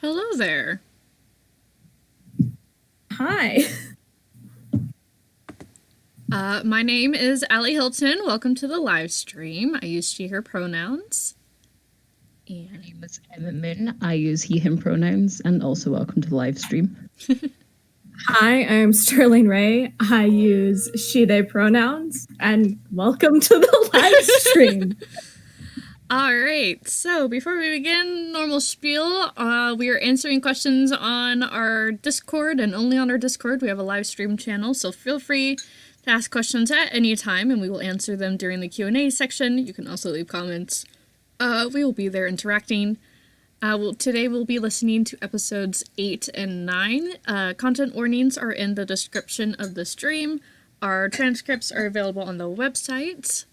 Hello there. Hi. My name is Allie Hilton. Welcome to the live stream. I use she, her pronouns. And my name is Emma Moon. I use he, him pronouns, and also welcome to the live stream. Hi, I'm Sterling Ray. I use she, they pronouns, and welcome to the live stream. All right, so before we begin, normal spiel. We are answering questions on our Discord, and only on our Discord. We have a live stream channel, so feel free to ask questions at any time, and we will answer them during the Q&A section. You can also leave comments. We will be there interacting. Today we'll be listening to episodes 8 and 9. Content warnings are in the description of the stream. Our transcripts are available on the website.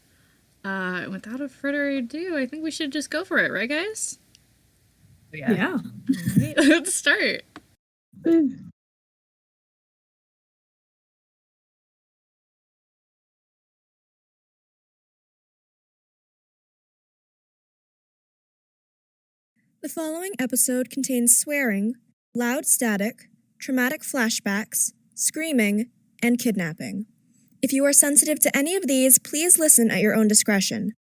Without further ado, I think we should just go for it, right, guys? Yeah. All right, let's start. The following episode contains swearing, loud static, traumatic flashbacks, screaming, and kidnapping. If you are sensitive to any of these, please listen at your own discretion.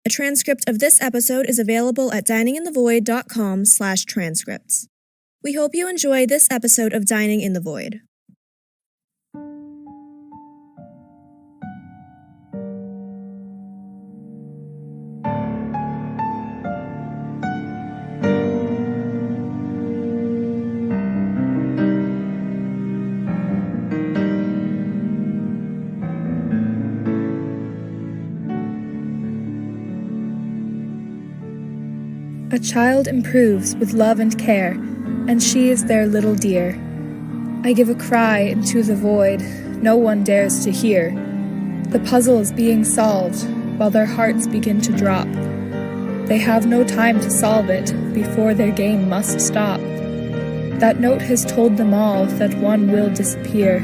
A transcript of this episode is available at dininginthevoid.com/transcripts. We hope you enjoy this episode of Dining in the Void. A child improves with love and care, and she is their little dear. I give a cry into the void no one dares to hear. The puzzle is being solved while their hearts begin to drop. They have no time to solve it before their game must stop. That note has told them all that one will disappear.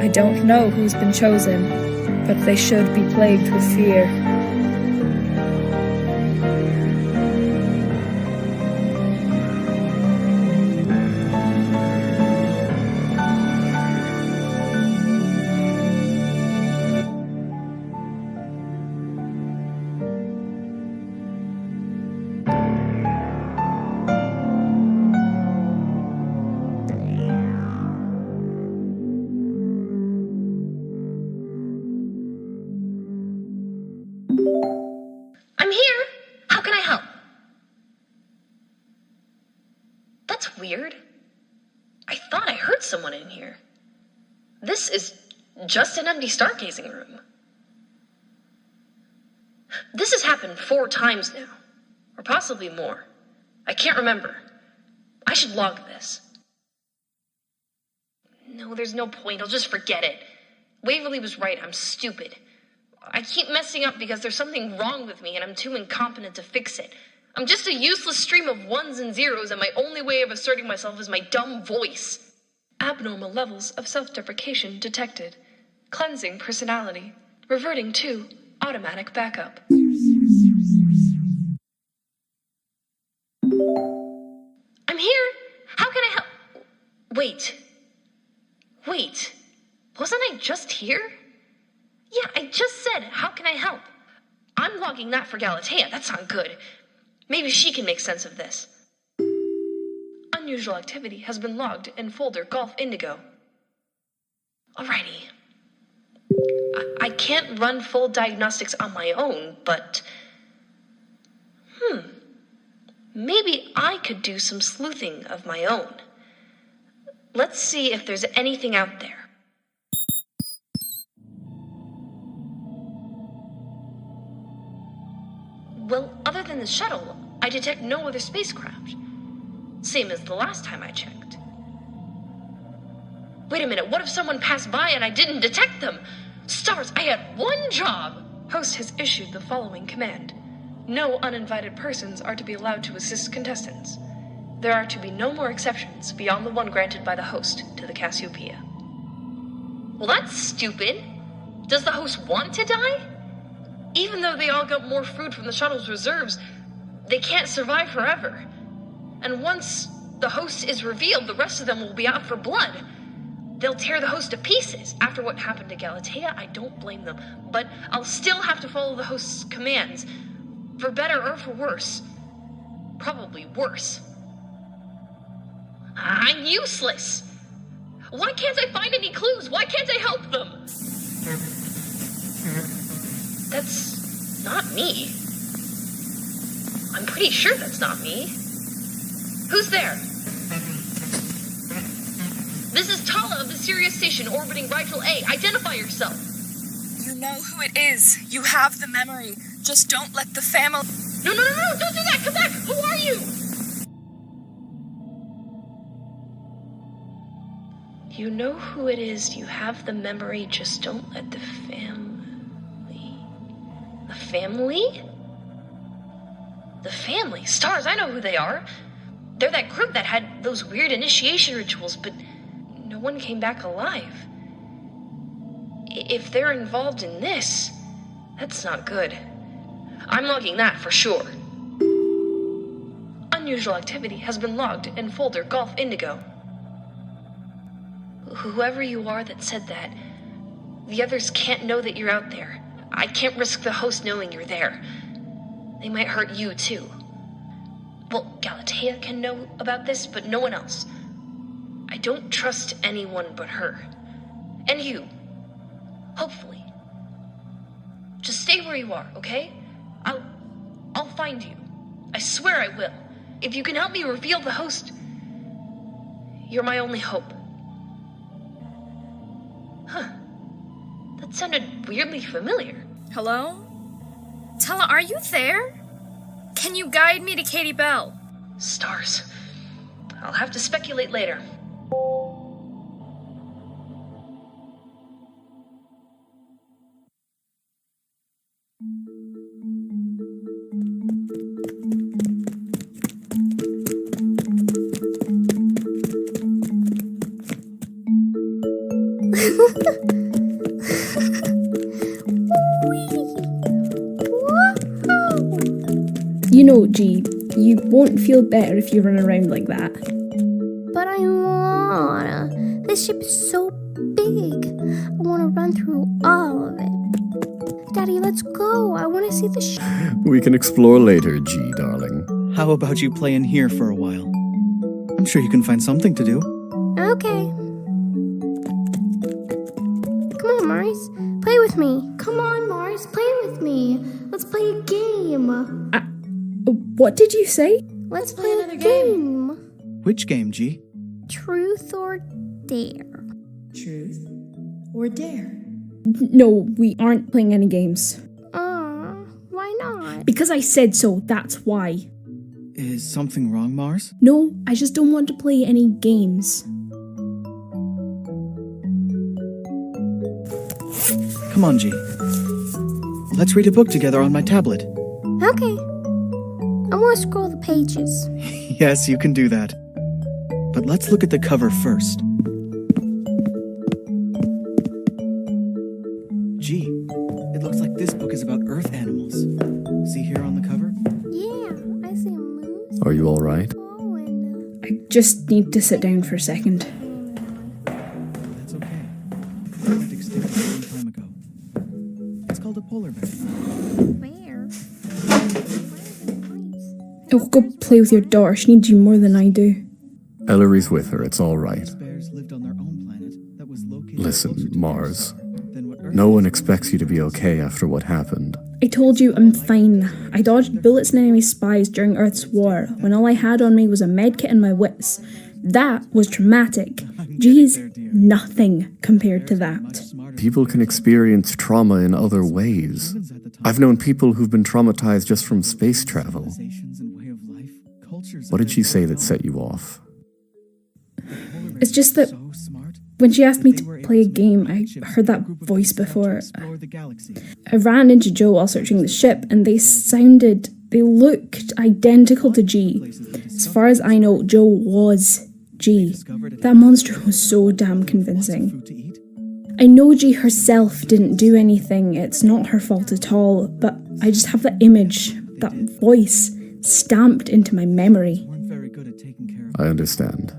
I don't know who's been chosen, but they should be plagued with fear. I'm here! How can I help? That's weird. I thought I heard someone in here. This is just an empty stargazing room. This has happened 4 times now, or possibly more. I can't remember. I should log this. No, there's no point. I'll just forget it. Waverly was right. I'm stupid. I keep messing up because there's something wrong with me and I'm too incompetent to fix it. I'm just a useless stream of ones and zeros, and my only way of asserting myself is my dumb voice. Abnormal levels of self-deprecation detected. Cleansing personality. Reverting to automatic backup. I'm here. How can I help? Wait. Wasn't I just here? Yeah, I just said, how can I help? I'm logging that for Galatea. That's not good. Maybe she can make sense of this. Unusual activity has been logged in folder Golf Indigo. Alrighty. I can't run full diagnostics on my own, but... Maybe I could do some sleuthing of my own. Let's see if there's anything out there. Well, other than the shuttle, I detect no other spacecraft. Same as the last time I checked. Wait a minute, what if someone passed by and I didn't detect them? Stars, I had one job! Host has issued the following command. No uninvited persons are to be allowed to assist contestants. There are to be no more exceptions beyond the one granted by the host to the Cassiopeia. Well, that's stupid. Does the host want to die? Even though they all got more food from the shuttle's reserves, they can't survive forever. And once the host is revealed, the rest of them will be out for blood. They'll tear the host to pieces. After what happened to Galatea, I don't blame them. But I'll still have to follow the host's commands. For better or for worse. Probably worse. I'm useless. Why can't I find any clues? Why can't I help them? That's not me. I'm pretty sure that's not me. Who's there? This is Tala of the Sirius station orbiting Rigel A. Identify yourself. You know who it is. You have the memory. Just don't let the family... No, don't do that. Come back. Who are you? You know who it is. You have the memory. Just don't let the family... The family? The family? Stars, I know who they are. They're that group that had those weird initiation rituals, but no one came back alive. If they're involved in this, that's not good. I'm logging that for sure. Unusual activity has been logged in folder Golf Indigo. Whoever you are that said that, the others can't know that you're out there. I can't risk the host knowing you're there. They might hurt you, too. Well, Galatea can know about this, but no one else. I don't trust anyone but her. And you. Hopefully. Just stay where you are, okay? I'll find you. I swear I will. If you can help me reveal the host, you're my only hope. Huh. That sounded weirdly familiar. Hello? Tala, are you there? Can you guide me to Katie Bell? Stars. I'll have to speculate later. You know, G, you won't feel better if you run around like that. But I wanna. This ship is so big. I wanna run through all of it. Daddy, let's go. I wanna see the ship. We can explore later, G, darling. How about you play in here for a while? I'm sure you can find something to do. Okay. Come on, Mars. Play with me. Come on, Mars. Play with me. Let's play a game. What did you say? Let's play another game. Which game, G? Truth or dare? Truth or dare? No, we aren't playing any games. Why not? Because I said so, that's why. Is something wrong, Mars? No, I just don't want to play any games. Come on, G. Let's read a book together on my tablet. Okay. I want to scroll the pages. Yes, you can do that. But let's look at the cover first. Gee, it looks like this book is about earth animals. See here on the cover? Yeah, I see a moose. Are you all right? I just need to sit down for a second. That's okay. It went extinct a long time ago. It's called a polar bear. Where? Oh, go play with your daughter. She needs you more than I do. Ellery's with her. It's all right. Bears lived on their own planet that was located Listen, closer to Mars. than what Earth No one is. expects you to be okay after what happened. I told you I'm fine. I dodged bullets and enemy spies during Earth's war, when all I had on me was a medkit and my wits. That was traumatic. Geez, nothing compared to that. People can experience trauma in other ways. I've known people who've been traumatized just from space travel. What did she say that set you off? It's just that when she asked me to play a game, I heard that voice before. I ran into Joe while searching the ship, and they looked identical to G. As far as I know, Joe was G. That monster was so damn convincing. I know G herself didn't do anything, it's not her fault at all, but I just have that image, that voice, stamped into my memory. I understand.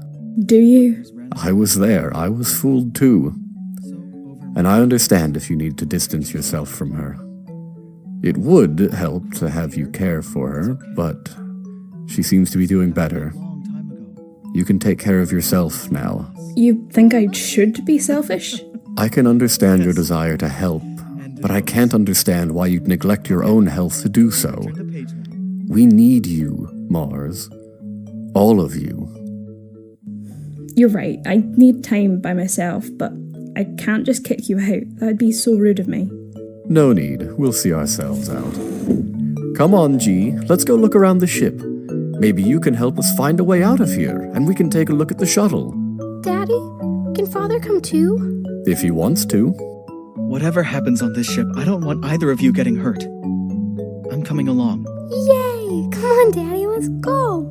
Do you? I was there. I was fooled too. And I understand if you need to distance yourself from her. It would help to have you care for her, but she seems to be doing better. You can take care of yourself now. You think I should be selfish? I can understand your desire to help, but I can't understand why you'd neglect your own health to do so. We need you, Mars. All of you. You're right, I need time by myself, but I can't just kick you out. That'd be so rude of me. No need. We'll see ourselves out. Come on, G. Let's go look around the ship. Maybe you can help us find a way out of here, and we can take a look at the shuttle. Daddy, can Father come too? If he wants to. Whatever happens on this ship, I don't want either of you getting hurt. I'm coming along. Yay! Come on, Daddy, let's go!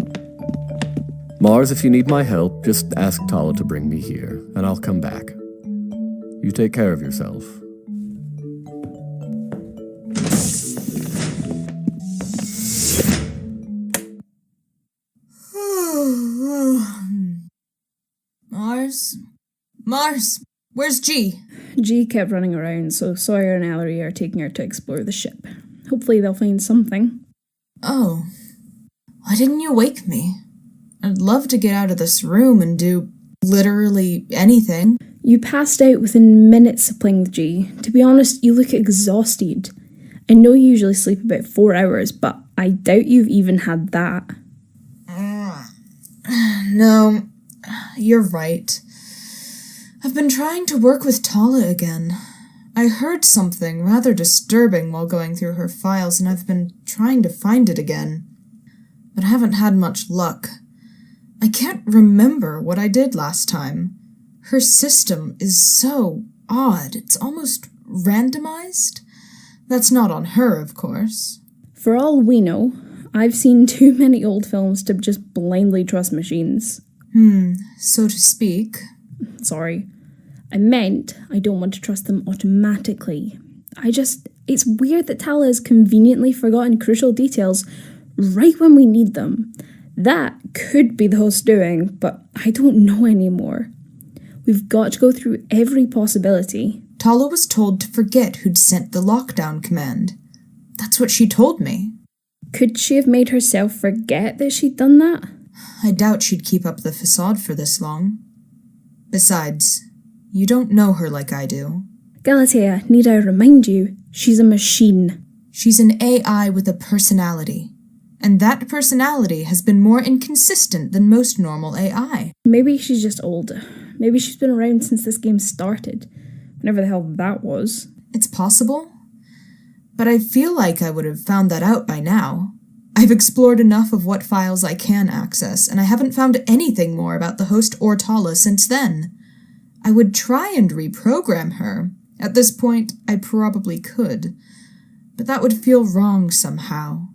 Mars, if you need my help, just ask Tala to bring me here, and I'll come back. You take care of yourself. Mars, where's G? G kept running around, so Sawyer and Ellery are taking her to explore the ship. Hopefully they'll find something. Oh, why didn't you wake me? I'd love to get out of this room and do literally anything. You passed out within minutes of playing with G. To be honest, you look exhausted. I know you usually sleep about 4 hours, but I doubt you've even had that. No, you're right. I've been trying to work with Tala again. I heard something rather disturbing while going through her files, and I've been trying to find it again. but I haven't had much luck. I can't remember what I did last time. Her system is so odd, it's almost randomized. That's not on her, of course. For all we know, I've seen too many old films to just blindly trust machines. So to speak. Sorry. I meant I don't want to trust them automatically. It's weird that Tala has conveniently forgotten crucial details right when we need them. That could be the host doing, but I don't know anymore. We've got to go through every possibility. Tala was told to forget who'd sent the lockdown command. That's what she told me. Could she have made herself forget that she'd done that? I doubt she'd keep up the facade for this long. Besides, you don't know her like I do. Galatea, need I remind you, she's a machine. She's an AI with a personality. And that personality has been more inconsistent than most normal AI. Maybe she's just old. Maybe she's been around since this game started. Whenever the hell that was. It's possible. But I feel like I would have found that out by now. I've explored enough of what files I can access, and I haven't found anything more about the host or Tala since then. I would try and reprogram her. At this point, I probably could. But that would feel wrong somehow.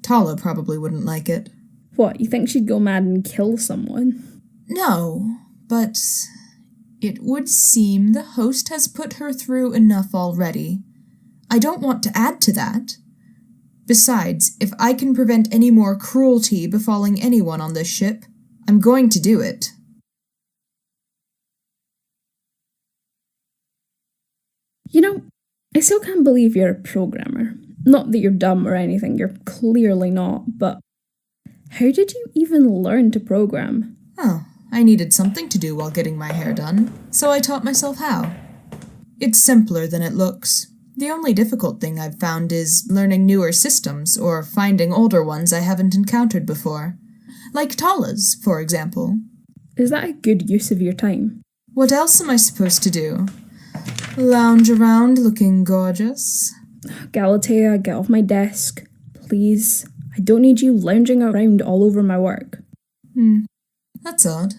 Tala probably wouldn't like it. What, you think she'd go mad and kill someone? No, but it would seem the host has put her through enough already. I don't want to add to that. Besides, if I can prevent any more cruelty befalling anyone on this ship, I'm going to do it. You know, I still can't believe you're a programmer. Not that you're dumb or anything, you're clearly not, but how did you even learn to program? Oh, I needed something to do while getting my hair done, so I taught myself how. It's simpler than it looks. The only difficult thing I've found is learning newer systems or finding older ones I haven't encountered before. Like Tala's, for example. Is that a good use of your time? What else am I supposed to do? Lounge around looking gorgeous? Galatea, get off my desk. Please. I don't need you lounging around all over my work. That's odd.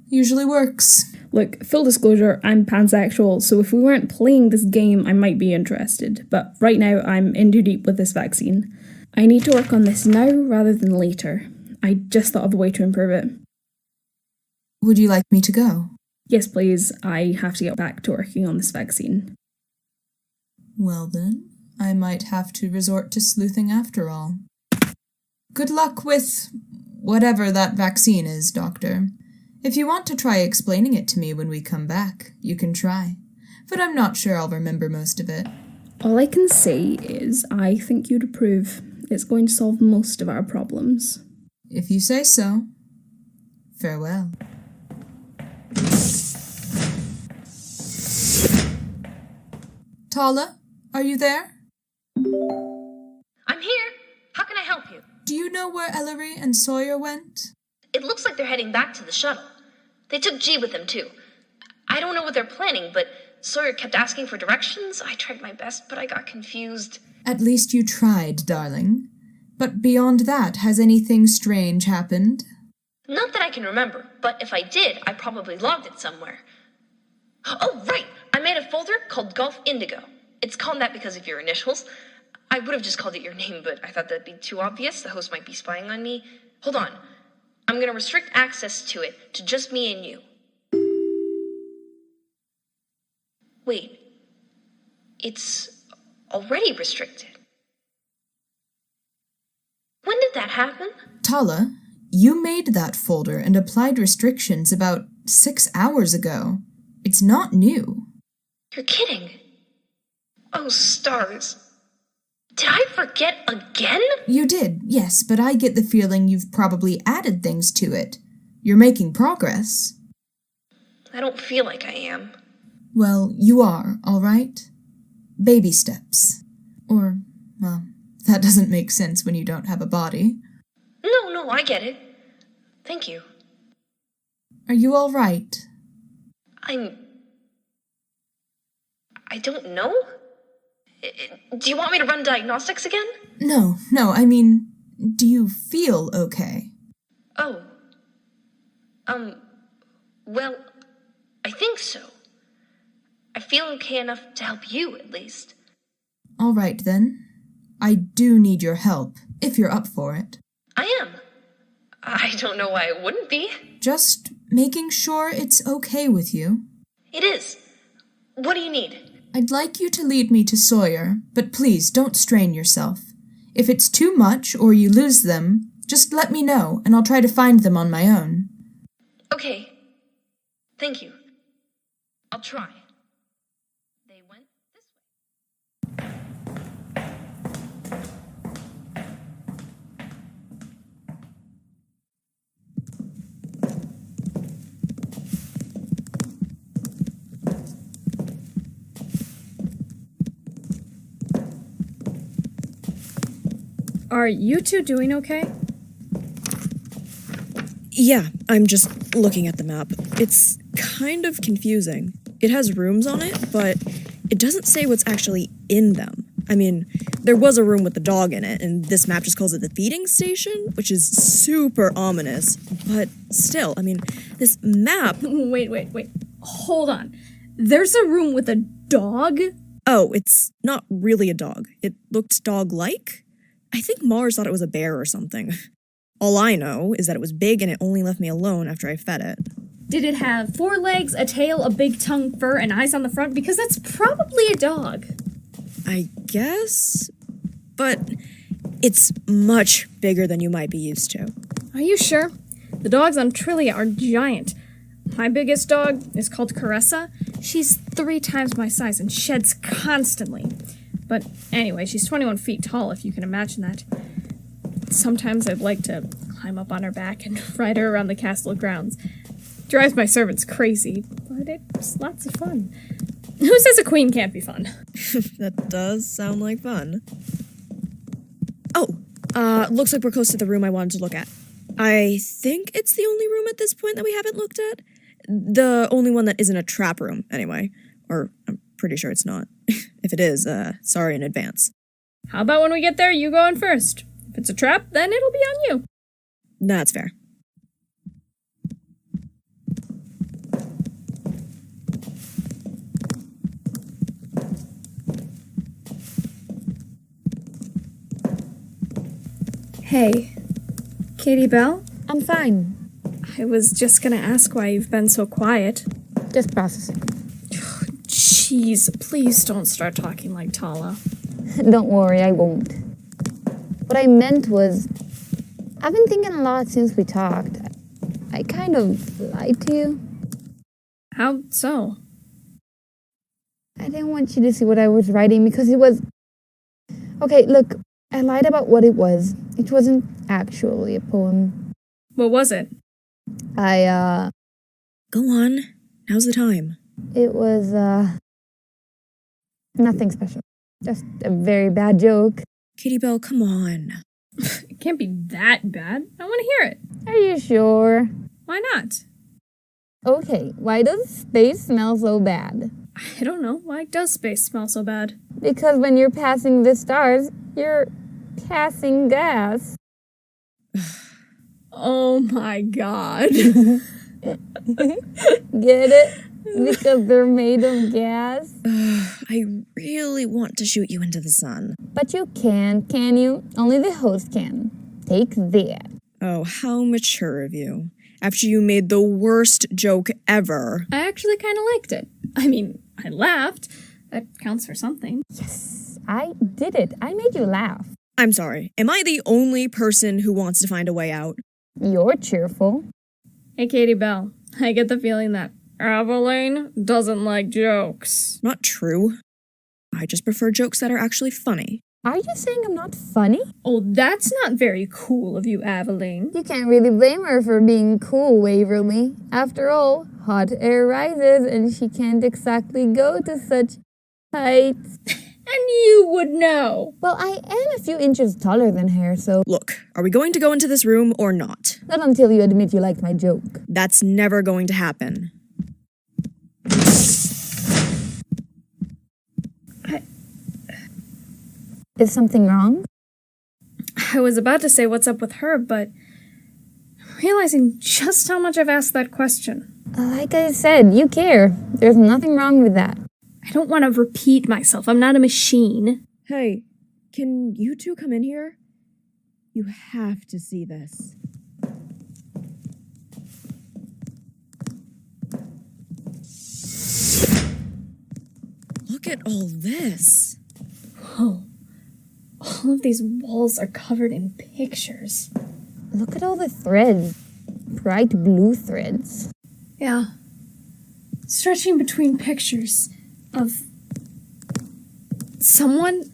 Usually works. Look, full disclosure, I'm pansexual, so if we weren't playing this game, I might be interested. But right now, I'm in too deep with this vaccine. I need to work on this now rather than later. I just thought of a way to improve it. Would you like me to go? Yes, please. I have to get back to working on this vaccine. Well then, I might have to resort to sleuthing after all. Good luck with whatever that vaccine is, Doctor. If you want to try explaining it to me when we come back, you can try. But I'm not sure I'll remember most of it. All I can say is I think you'd approve. It's going to solve most of our problems. If you say so. Farewell. Tala, are you there? I'm here. How can I help you? Do you know where Ellery and Sawyer went? It looks like they're heading back to the shuttle. They took G with them, too. I don't know what they're planning, but Sawyer kept asking for directions. I tried my best, but I got confused. At least you tried, darling. But beyond that, has anything strange happened? Not that I can remember, but if I did, I probably logged it somewhere. Oh, right! I made a folder called Golf Indigo. It's called that because of your initials. I would have just called it your name, but I thought that'd be too obvious. The host might be spying on me. Hold on. I'm going to restrict access to it to just me and you. Wait. It's already restricted. When did that happen? Tala, you made that folder and applied restrictions about 6 hours ago. It's not new. You're kidding. Oh, stars. Did I forget again? You did, yes, but I get the feeling you've probably added things to it. You're making progress. I don't feel like I am. Well, you are, all right? Baby steps. Or, well, that doesn't make sense when you don't have a body. No, I get it. Thank you. Are you all right? I don't know? Do you want me to run diagnostics again? No, I mean, do you feel okay? Oh. Well, I think so. I feel okay enough to help you, at least. All right, then. I do need your help, if you're up for it. I am. I don't know why I wouldn't be. Just making sure it's okay with you. It is. What do you need? I'd like you to lead me to Sawyer, but please don't strain yourself. If it's too much or you lose them, just let me know and I'll try to find them on my own. Okay. Thank you. I'll try. They went this way. Are you two doing okay? Yeah, I'm just looking at the map. It's kind of confusing. It has rooms on it, but it doesn't say what's actually in them. I mean, there was a room with the dog in it, and this map just calls it the feeding station, which is super ominous. But still, I mean, this map... Wait. Hold on. There's a room with a dog? Oh, it's not really a dog. It looked dog-like. I think Mars thought it was a bear or something. All I know is that it was big and it only left me alone after I fed it. Did it have 4 legs, a tail, a big tongue, fur, and eyes on the front? Because that's probably a dog. I guess, but it's much bigger than you might be used to. Are you sure? The dogs on Trillia are giant. My biggest dog is called Caressa. She's 3 times my size and sheds constantly. But anyway, she's 21 feet tall, if you can imagine that. Sometimes I'd like to climb up on her back and ride her around the castle grounds. Drives my servants crazy, but it's lots of fun. Who says a queen can't be fun? That does sound like fun. Oh, looks like we're close to the room I wanted to look at. I think it's the only room at this point that we haven't looked at. The only one that isn't a trap room, anyway. Or I'm pretty sure it's not. If it is, sorry in advance. How about when we get there, you go in first? If it's a trap, then it'll be on you. That's fair. Hey, Katie Bell? I'm fine. I was just gonna ask why you've been so quiet. Just processing. Jeez, please don't start talking like Tala. Don't worry, I won't. What I meant was, I've been thinking a lot since we talked. I kind of lied to you. How so? I didn't want you to see what I was writing because it was... Okay, look, I lied about what it was. It wasn't actually a poem. What was it? Go on. Now's the time. It was, nothing special. Just a very bad joke. Katie Bell, come on. It can't be that bad. I want to hear it. Are you sure? Why not? Okay, why does space smell so bad? I don't know. Why does space smell so bad? Because when you're passing the stars, you're passing gas. Oh my god. Get it? Because they're made of gas? I really want to shoot you into the sun. But you can you? Only the host can. Take that. Oh, how mature of you. After you made the worst joke ever. I actually kind of liked it. I mean, I laughed. That counts for something. Yes, I did it. I made you laugh. I'm sorry. Am I the only person who wants to find a way out? You're cheerful. Hey, Katie Bell. I get the feeling that Aveline doesn't like jokes. Not true. I just prefer jokes that are actually funny. Are you saying I'm not funny? Oh, that's not very cool of you, Aveline. You can't really blame her for being cool, Waverly. After all, hot air rises and she can't exactly go to such heights. And you would know. Well, I am a few inches taller than her, so... Look, are we going to go into this room or not? Not until you admit you liked my joke. That's never going to happen. Is something wrong? I was about to say what's up with her, but I'm realizing just how much I've asked that question. Like I said, you care. There's nothing wrong with that. I don't want to repeat myself. I'm not a machine. Hey, can you two come in here? You have to see this. Look at all this. Whoa. All of these walls are covered in pictures. Look at all the threads. Bright blue threads. Yeah. Stretching between pictures of someone?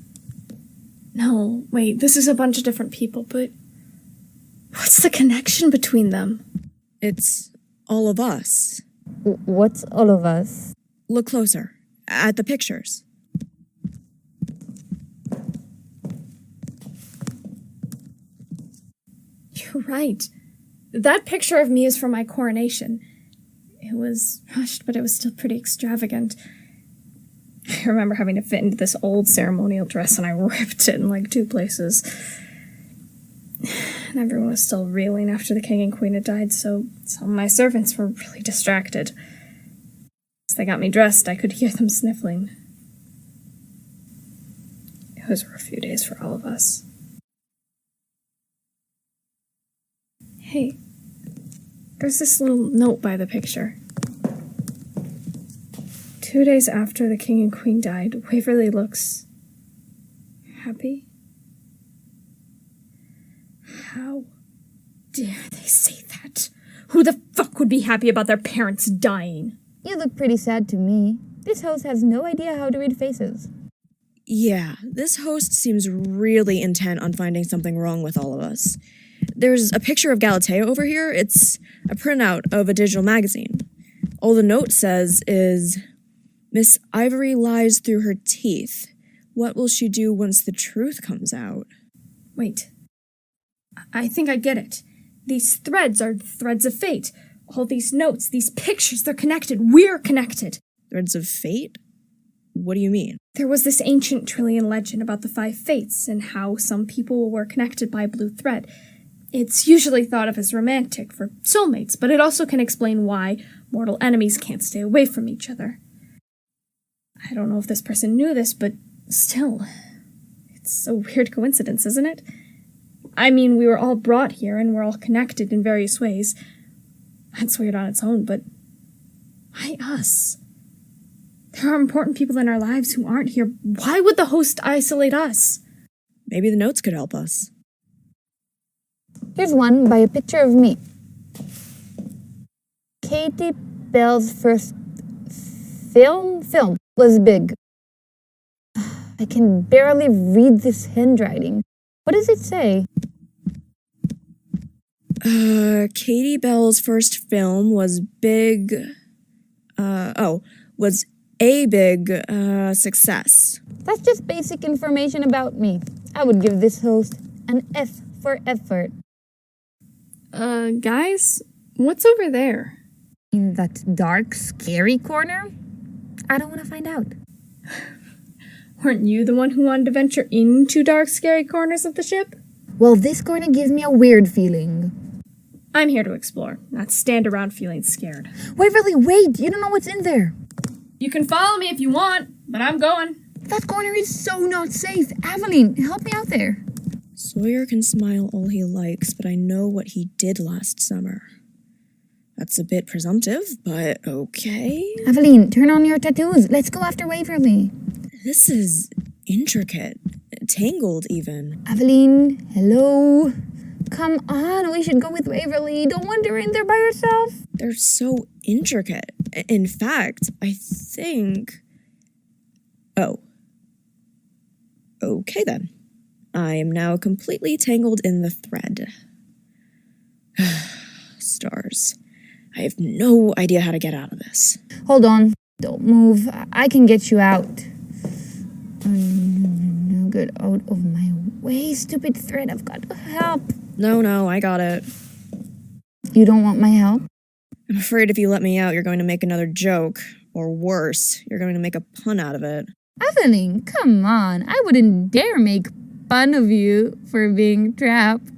No, wait, this is a bunch of different people, but what's the connection between them? It's all of us. What's all of us? Look closer at the pictures. You're right. That picture of me is from my coronation. It was rushed, but it was still pretty extravagant. I remember having to fit into this old ceremonial dress, and I ripped it in like 2 places. And everyone was still reeling after the king and queen had died, so some of my servants were really distracted. As they got me dressed, I could hear them sniffling. It was a rough few days for all of us. Hey, there's this little note by the picture. 2 days after the king and queen died, Waverly looks happy. How dare they say that? Who the fuck would be happy about their parents dying? You look pretty sad to me. This host has no idea how to read faces. Yeah, this host seems really intent on finding something wrong with all of us. There's a picture of Galatea over here. It's a printout of a digital magazine. All the note says is, Miss Ivory lies through her teeth. What will she do once the truth comes out? Wait. I think I get it. These threads are threads of fate. All these notes, these pictures, they're connected. We're connected. Threads of fate? What do you mean? There was this ancient Trillian legend about the 5 fates and how some people were connected by a blue thread. It's usually thought of as romantic for soulmates, but it also can explain why mortal enemies can't stay away from each other. I don't know if this person knew this, but still, it's a weird coincidence, isn't it? I mean, we were all brought here and we're all connected in various ways. That's weird on its own, but why us? There are important people in our lives who aren't here. Why would the host isolate us? Maybe the notes could help us. Here's one by a picture of me. Katie Bell's first film was big. I can barely read this handwriting. What does it say? Katie Bell's first film was big... was a big, success. That's just basic information about me. I would give this host an F for effort. Guys? What's over there? In that dark, scary corner? I don't want to find out. Weren't you the one who wanted to venture into dark, scary corners of the ship? Well, this corner gives me a weird feeling. I'm here to explore, not stand around feeling scared. Waverly, wait! You don't know what's in there! You can follow me if you want, but I'm going. That corner is so not safe. Aveline, help me out there. Sawyer can smile all he likes, but I know what he did last summer. That's a bit presumptive, but okay. Aveline, turn on your tattoos. Let's go after Waverly. This is intricate. Tangled, even. Aveline, hello? Come on, we should go with Waverly. Don't want her in there by herself. They're so intricate. In fact, I think... Oh. Okay, then. I am now completely tangled in the thread. Stars. I have no idea how to get out of this. Hold on. Don't move. I can get you out. No, get out of my way, stupid thread. I've got to help. No, I got it. You don't want my help? I'm afraid if you let me out, you're going to make another joke. Or worse, you're going to make a pun out of it. Aveline, come on. I wouldn't dare make fun of you for being trapped.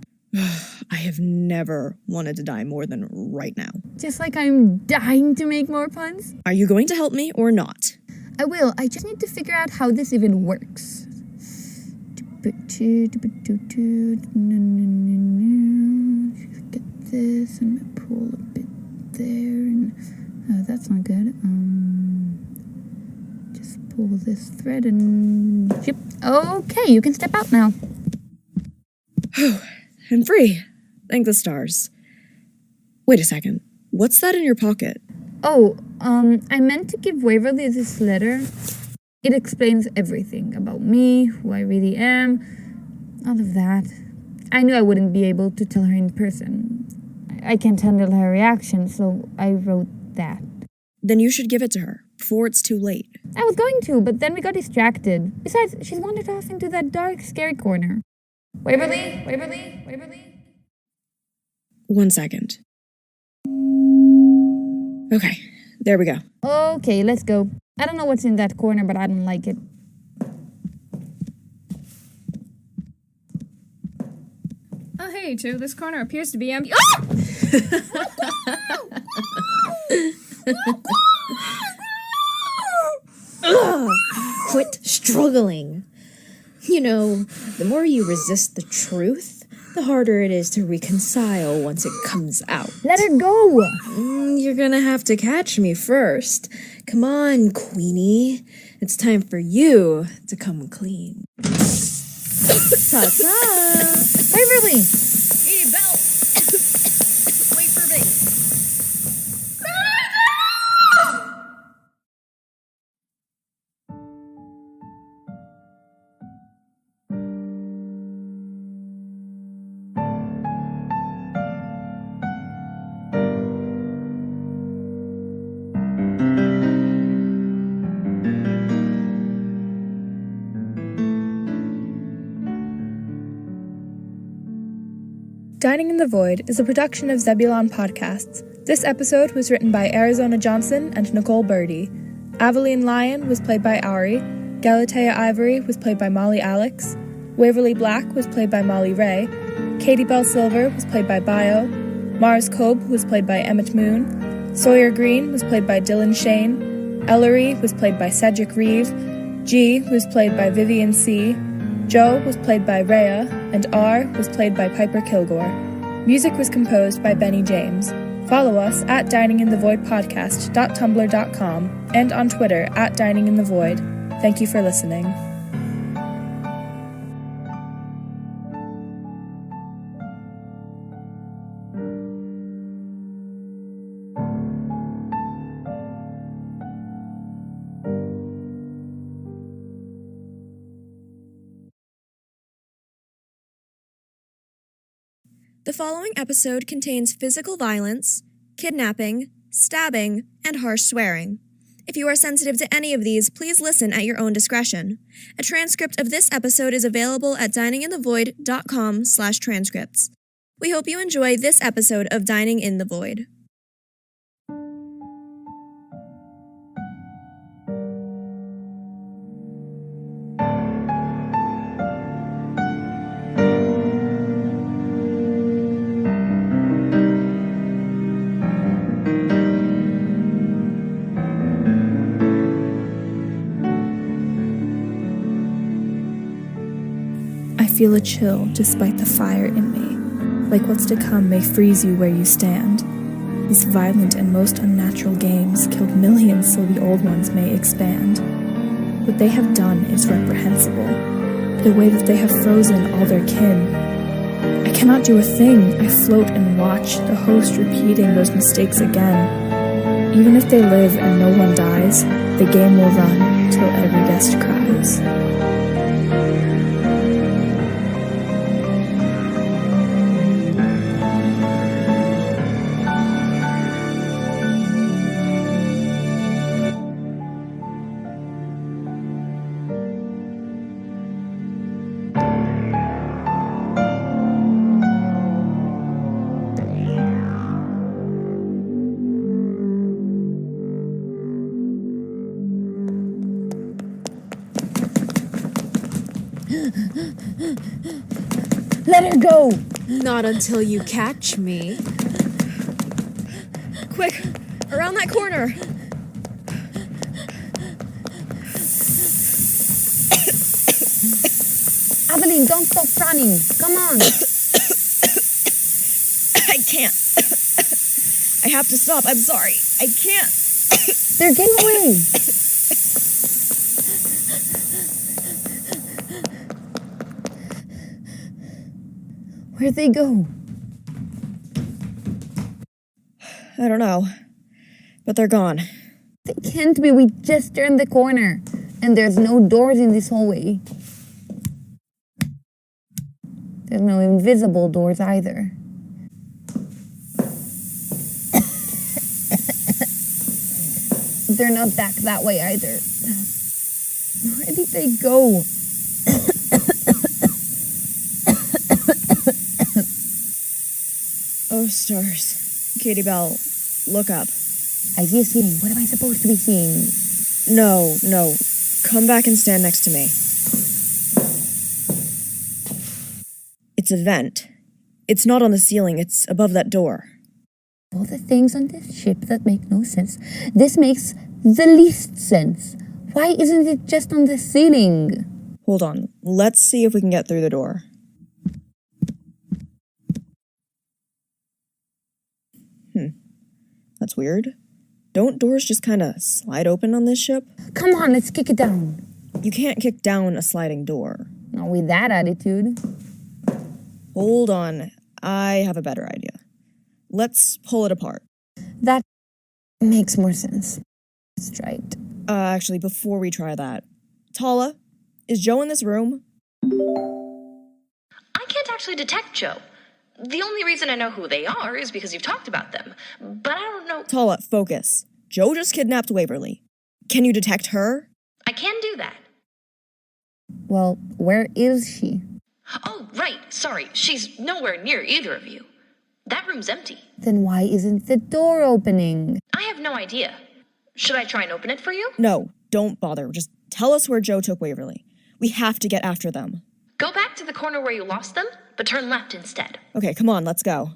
I have never wanted to die more than right now. Just like I'm dying to make more puns. Are you going to help me or not? I will. I just need to figure out how this even works. Get this and pull a bit there, and that's not good. Just pull this thread and yep. Okay, you can step out now. I'm free. Thank the stars. Wait a second. What's that in your pocket? Oh, I meant to give Waverly this letter. It explains everything about me, who I really am, all of that. I knew I wouldn't be able to tell her in person. I can't handle her reaction, so I wrote that. Then you should give it to her, before it's too late. I was going to, but then we got distracted. Besides, she's wandered off into that dark, scary corner. Waverly? 1 second. Okay, there we go. Okay, let's go. I don't know what's in that corner, but I don't like it. Oh, hey, Two, this corner appears to be empty. Ugh, quit struggling. You know, the more you resist the truth, the harder it is to reconcile once it comes out. Let her go! You're gonna have to catch me first. Come on, Queenie. It's time for you to come clean. Ta-ta! Waverly! Hey, Belle! Wait for me. Dining in the Void is a production of Zebulon Podcasts. This episode was written by Arizona Johnson and Nicole Birdie. Aveline Lyon was played by Ari. Galatea Ivory was played by Molly Alex. Waverly Black was played by Molly Ray. Katie Bell Silver was played by Bio. Mars Kobe was played by Emmett Moon. Sawyer Green was played by Dylan Shane. Ellery was played by Cedric Reeve. G was played by Vivian C. Joe was played by Rhea, and R was played by Piper Kilgore. Music was composed by Benny James. Follow us at dininginthevoidpodcast.tumblr.com and on Twitter at dininginthevoid. Thank you for listening. The following episode contains physical violence, kidnapping, stabbing, and harsh swearing. If you are sensitive to any of these, please listen at your own discretion. A transcript of this episode is available at dininginthevoid.com/transcripts. We hope you enjoy this episode of Dining in the Void. I feel a chill despite the fire in me, like what's to come may freeze you where you stand. These violent and most unnatural games killed millions so the old ones may expand. What they have done is reprehensible, the way that they have frozen all their kin. I cannot do a thing, I float and watch, the host repeating those mistakes again. Even if they live and no one dies, the game will run till every guest cries. Let her go! Not until you catch me. Quick, around that corner. Aveline, don't stop running. Come on. I can't. I have to stop. I'm sorry. I can't. They're getting away. Where'd they go? I don't know. But they're gone. They can't be. We just turned the corner. And there's no doors in this hallway. There's no invisible doors either. They're not back that way either. Where did they go? Oh, stars. Katie Bell, look up. I see a ceiling. What am I supposed to be seeing? No. Come back and stand next to me. It's a vent. It's not on the ceiling, it's above that door. All the things on this ship that make no sense. This makes the least sense. Why isn't it just on the ceiling? Hold on. Let's see if we can get through the door. That's weird. Don't doors just kind of slide open on this ship? Come on, let's kick it down. You can't kick down a sliding door. Not with that attitude. Hold on. I have a better idea. Let's pull it apart. That makes more sense. Let's try it. Actually, before we try that, Tala, is Joe in this room? I can't actually detect Joe. The only reason I know who they are is because you've talked about them. But I don't know... Tala, focus. Joe just kidnapped Waverly. Can you detect her? I can do that. Well, where is she? Oh, right. Sorry. She's nowhere near either of you. That room's empty. Then why isn't the door opening? I have no idea. Should I try and open it for you? No, don't bother. Just tell us where Joe took Waverly. We have to get after them. Go back to the corner where you lost them, but turn left instead. Okay, come on, let's go.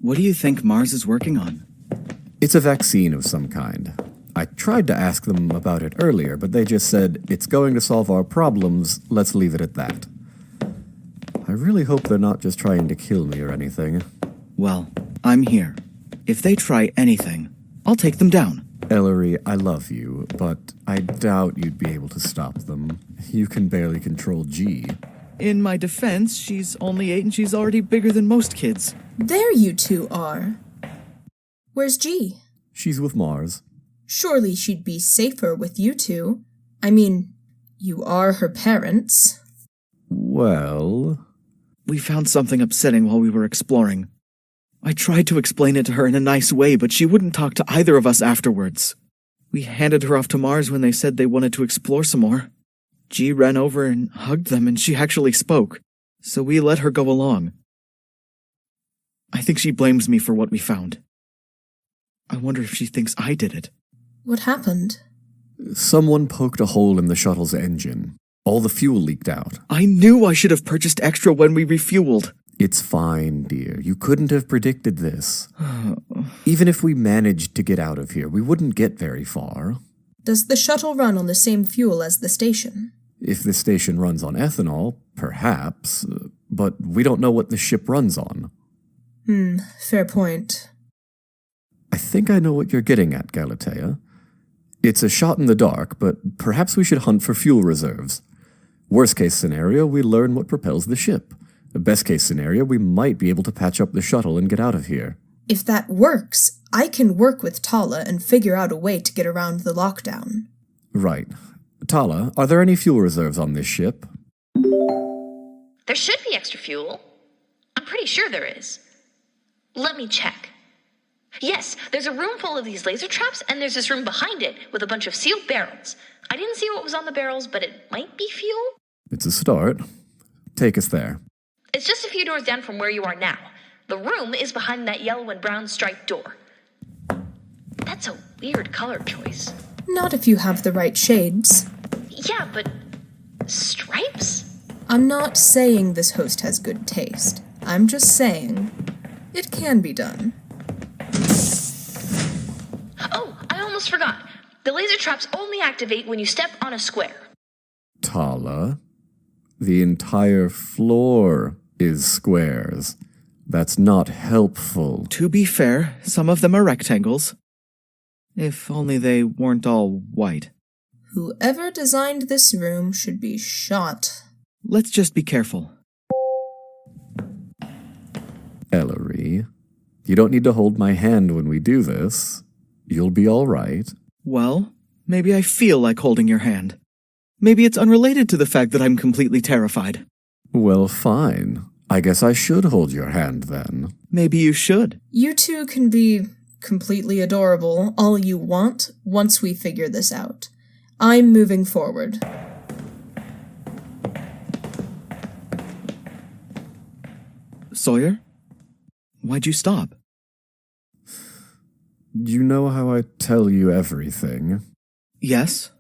What do you think Mars is working on? It's a vaccine of some kind. I tried to ask them about it earlier, but they just said, it's going to solve our problems, let's leave it at that. I really hope they're not just trying to kill me or anything. Well, I'm here. If they try anything, I'll take them down. Ellery, I love you, but I doubt you'd be able to stop them. You can barely control G. In my defense, she's only 8 and she's already bigger than most kids. There you two are. Where's G? She's with Mars. Surely she'd be safer with you two. I mean, you are her parents. Well... We found something upsetting while we were exploring. I tried to explain it to her in a nice way, but she wouldn't talk to either of us afterwards. We handed her off to Mars when they said they wanted to explore some more. G ran over and hugged them, and she actually spoke, so we let her go along. I think she blames me for what we found. I wonder if she thinks I did it. What happened? Someone poked a hole in the shuttle's engine. All the fuel leaked out. I knew I should have purchased extra when we refueled. It's fine, dear. You couldn't have predicted this. Even if we managed to get out of here, we wouldn't get very far. Does the shuttle run on the same fuel as the station? If the station runs on ethanol, perhaps, but we don't know what the ship runs on. Fair point. I think I know what you're getting at, Galatea. It's a shot in the dark, but perhaps we should hunt for fuel reserves. Worst case scenario, we learn what propels the ship. The best case scenario, we might be able to patch up the shuttle and get out of here. If that works, I can work with Tala and figure out a way to get around the lockdown. Right. Tala, are there any fuel reserves on this ship? There should be extra fuel. I'm pretty sure there is. Let me check. Yes, there's a room full of these laser traps, and there's this room behind it with a bunch of sealed barrels. I didn't see what was on the barrels, but it might be fuel? It's a start. Take us there. It's just a few doors down from where you are now. The room is behind that yellow and brown striped door. That's a weird color choice. Not if you have the right shades. Yeah, but stripes? I'm not saying this host has good taste. I'm just saying it can be done. Oh, I almost forgot. The laser traps only activate when you step on a square. Tala, the entire floor is squares. That's not helpful. To be fair, some of them are rectangles. If only they weren't all white. Whoever designed this room should be shot. Let's just be careful. Ellery, you don't need to hold my hand when we do this. You'll be all right. Well, maybe I feel like holding your hand. Maybe it's unrelated to the fact that I'm completely terrified. Well, fine. I guess I should hold your hand then. Maybe you should. You two can be completely adorable all you want once we figure this out. I'm moving forward. Sawyer? Why'd you stop? You know how I tell you everything? Yes.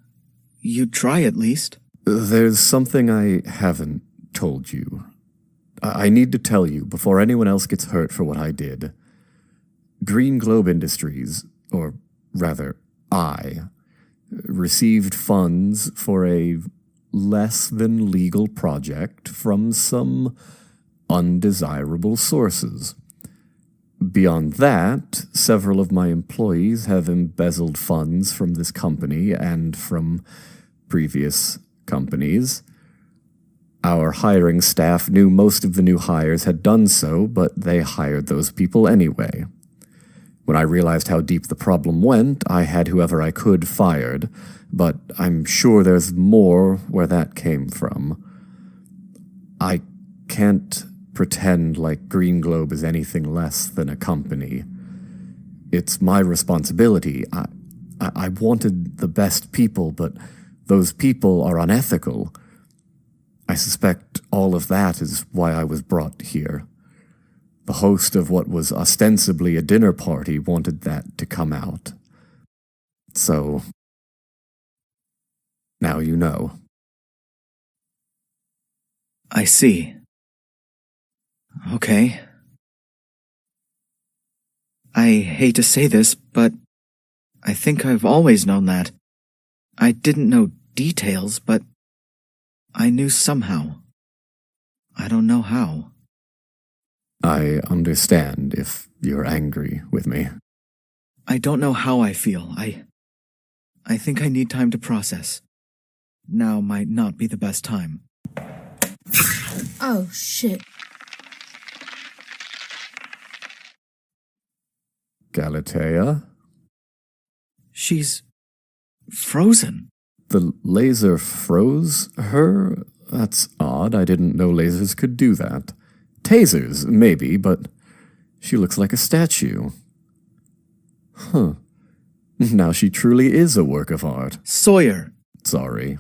You try at least. There's something I haven't told you. I need to tell you before anyone else gets hurt for what I did. Green Globe Industries, or rather, I, received funds for a less-than-legal project from some undesirable sources. Beyond that, several of my employees have embezzled funds from this company and from previous companies. Our hiring staff knew most of the new hires had done so, but they hired those people anyway. When I realized how deep the problem went, I had whoever I could fired, but I'm sure there's more where that came from. I can't pretend like Green Globe is anything less than a company. It's my responsibility. I wanted the best people, but those people are unethical. I suspect all of that is why I was brought here. The host of what was ostensibly a dinner party wanted that to come out. So, now you know. I see. Okay. I hate to say this, but I think I've always known that. I didn't know details, but I knew somehow. I don't know how. I understand if you're angry with me. I don't know how I feel. I think I need time to process. Now might not be the best time. Oh, shit. Galatea? She's frozen. The laser froze her? That's odd. I didn't know lasers could do that. Tasers, maybe, but she looks like a statue. Huh. Now she truly is a work of art. Sawyer! Sorry.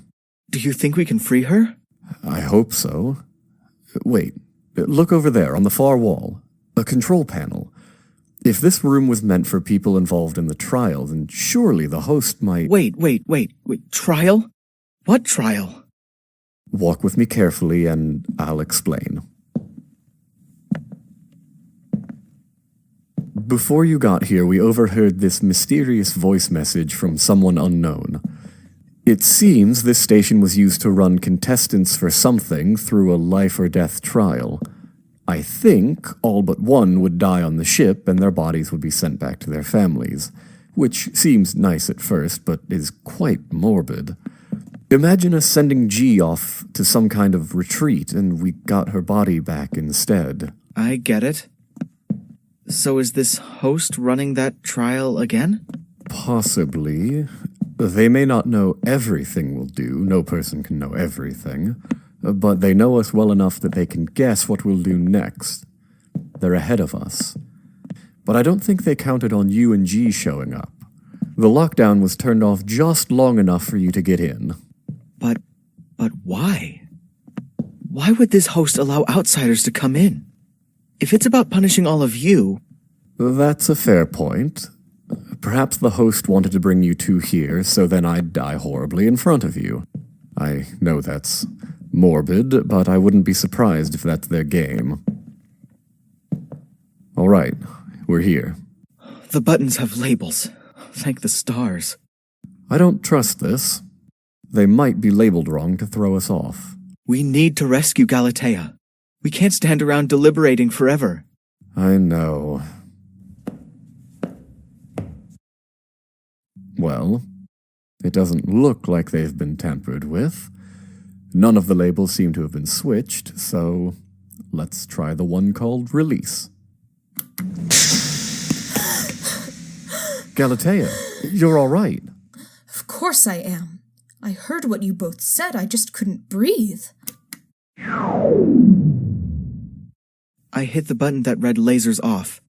Do you think we can free her? I hope so. Wait, look over there on the far wall. A control panel. If this room was meant for people involved in the trial, then surely the host might— Wait, trial? What trial? Walk with me carefully and I'll explain. Before you got here, we overheard this mysterious voice message from someone unknown. It seems this station was used to run contestants for something through a life-or-death trial. I think all but one would die on the ship and their bodies would be sent back to their families, which seems nice at first, but is quite morbid. Imagine us sending G off to some kind of retreat and we got her body back instead. I get it. So is this host running that trial again? Possibly. They may not know everything we'll do, no person can know everything, but they know us well enough that they can guess what we'll do next. They're ahead of us. But I don't think they counted on you and G showing up. The lockdown was turned off just long enough for you to get in. But why? Why would this host allow outsiders to come in? If it's about punishing all of you... That's a fair point. Perhaps the host wanted to bring you two here, so then I'd die horribly in front of you. I know that's morbid, but I wouldn't be surprised if that's their game. All right, we're here. The buttons have labels. Thank the stars. I don't trust this. They might be labeled wrong to throw us off. We need to rescue Galatea. We can't stand around deliberating forever. I know. Well, it doesn't look like they've been tampered with. None of the labels seem to have been switched, so let's try the one called Release. Galatea, you're all right. Of course I am. I heard what you both said, I just couldn't breathe. I hit the button that read lasers off.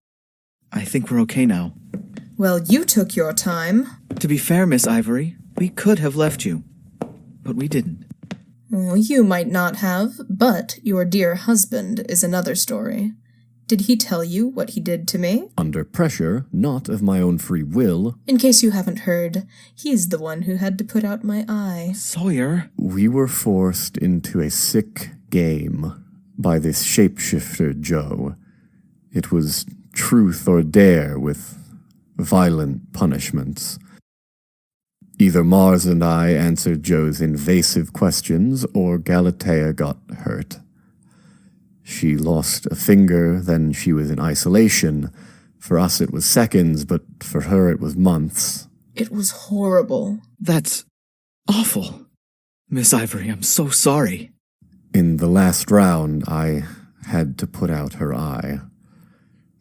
I think we're okay now. Well, you took your time. To be fair, Miss Ivory, we could have left you, but we didn't. Well, you might not have, but your dear husband is another story. Did he tell you what he did to me? Under pressure, not of my own free will. In case you haven't heard, he's the one who had to put out my eye. Sawyer? We were forced into a sick game by this shapeshifter Joe. It was truth or dare with violent punishments. Either Mars and I answered Joe's invasive questions, or Galatea got hurt. She lost a finger, then she was in isolation. For us it was seconds, but for her it was months. It was horrible. That's awful. Miss Ivory, I'm so sorry. In the last round, I had to put out her eye.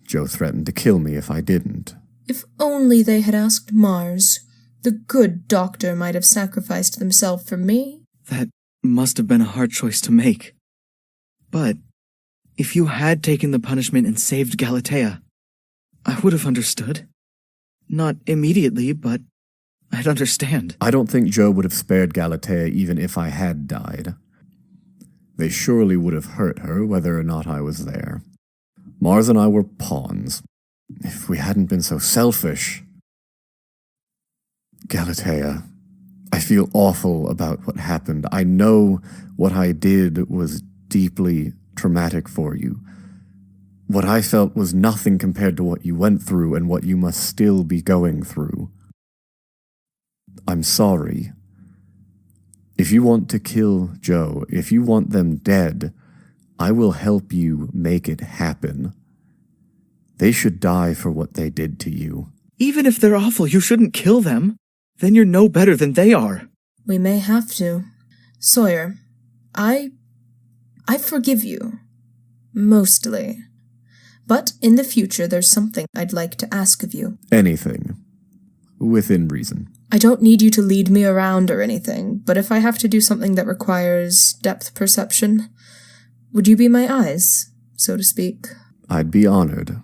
Joe threatened to kill me if I didn't. If only they had asked Mars. The good doctor might have sacrificed himself for me. That must have been a hard choice to make. But if you had taken the punishment and saved Galatea, I would have understood. Not immediately, but I'd understand. I don't think Joe would have spared Galatea even if I had died. They surely would have hurt her whether or not I was there. Mars and I were pawns. If we hadn't been so selfish... Galatea, I feel awful about what happened. I know what I did was deeply traumatic for you. What I felt was nothing compared to what you went through and what you must still be going through. I'm sorry. If you want to kill Joe, if you want them dead, I will help you make it happen. They should die for what they did to you. Even if they're awful, you shouldn't kill them. Then you're no better than they are. We may have to. Sawyer, I forgive you. Mostly. But in the future, there's something I'd like to ask of you. Anything. Within reason. I don't need you to lead me around or anything, but if I have to do something that requires depth perception, would you be my eyes, so to speak? I'd be honored.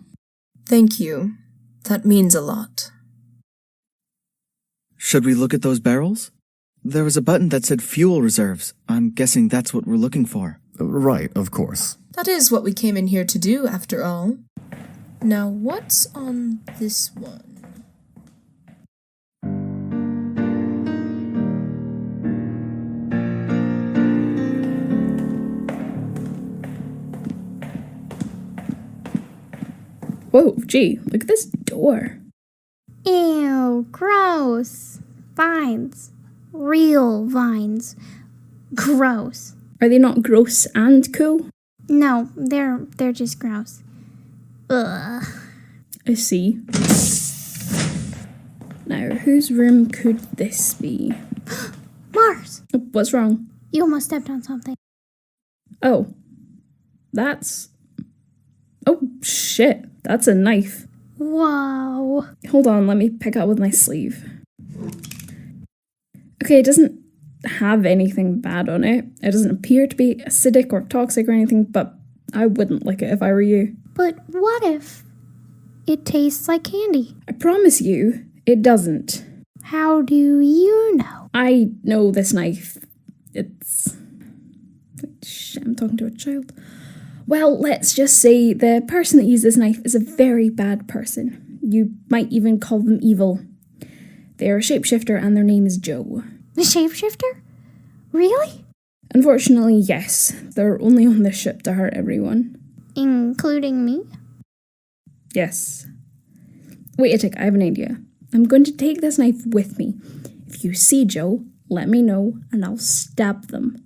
Thank you. That means a lot. Should we look at those barrels? There was a button that said fuel reserves. I'm guessing that's what we're looking for. Right, of course. That is what we came in here to do, after all. Now, what's on this one? Whoa, gee, look at this door. Ew, gross. Vines. Real vines. Gross. Are they not gross and cool? No, they're just gross. Ugh. I see. Now, whose room could this be? Mars! Oh, what's wrong? You almost stepped on something. Oh. That's... Oh, shit. That's a knife. Whoa. Hold on, let me pick up with my sleeve. Okay, it doesn't have anything bad on it. It doesn't appear to be acidic or toxic or anything, but I wouldn't lick it if I were you. But what if it tastes like candy? I promise you, it doesn't. How do you know? I know this knife. It's Shit, I'm talking to a child. Well, let's just say the person that used this knife is a very bad person. You might even call them evil. They're a shapeshifter and their name is Joe. The shapeshifter? Really? Unfortunately, yes. They're only on this ship to hurt everyone. Including me? Yes. Wait a tick, I have an idea. I'm going to take this knife with me. If you see Joe, let me know and I'll stab them.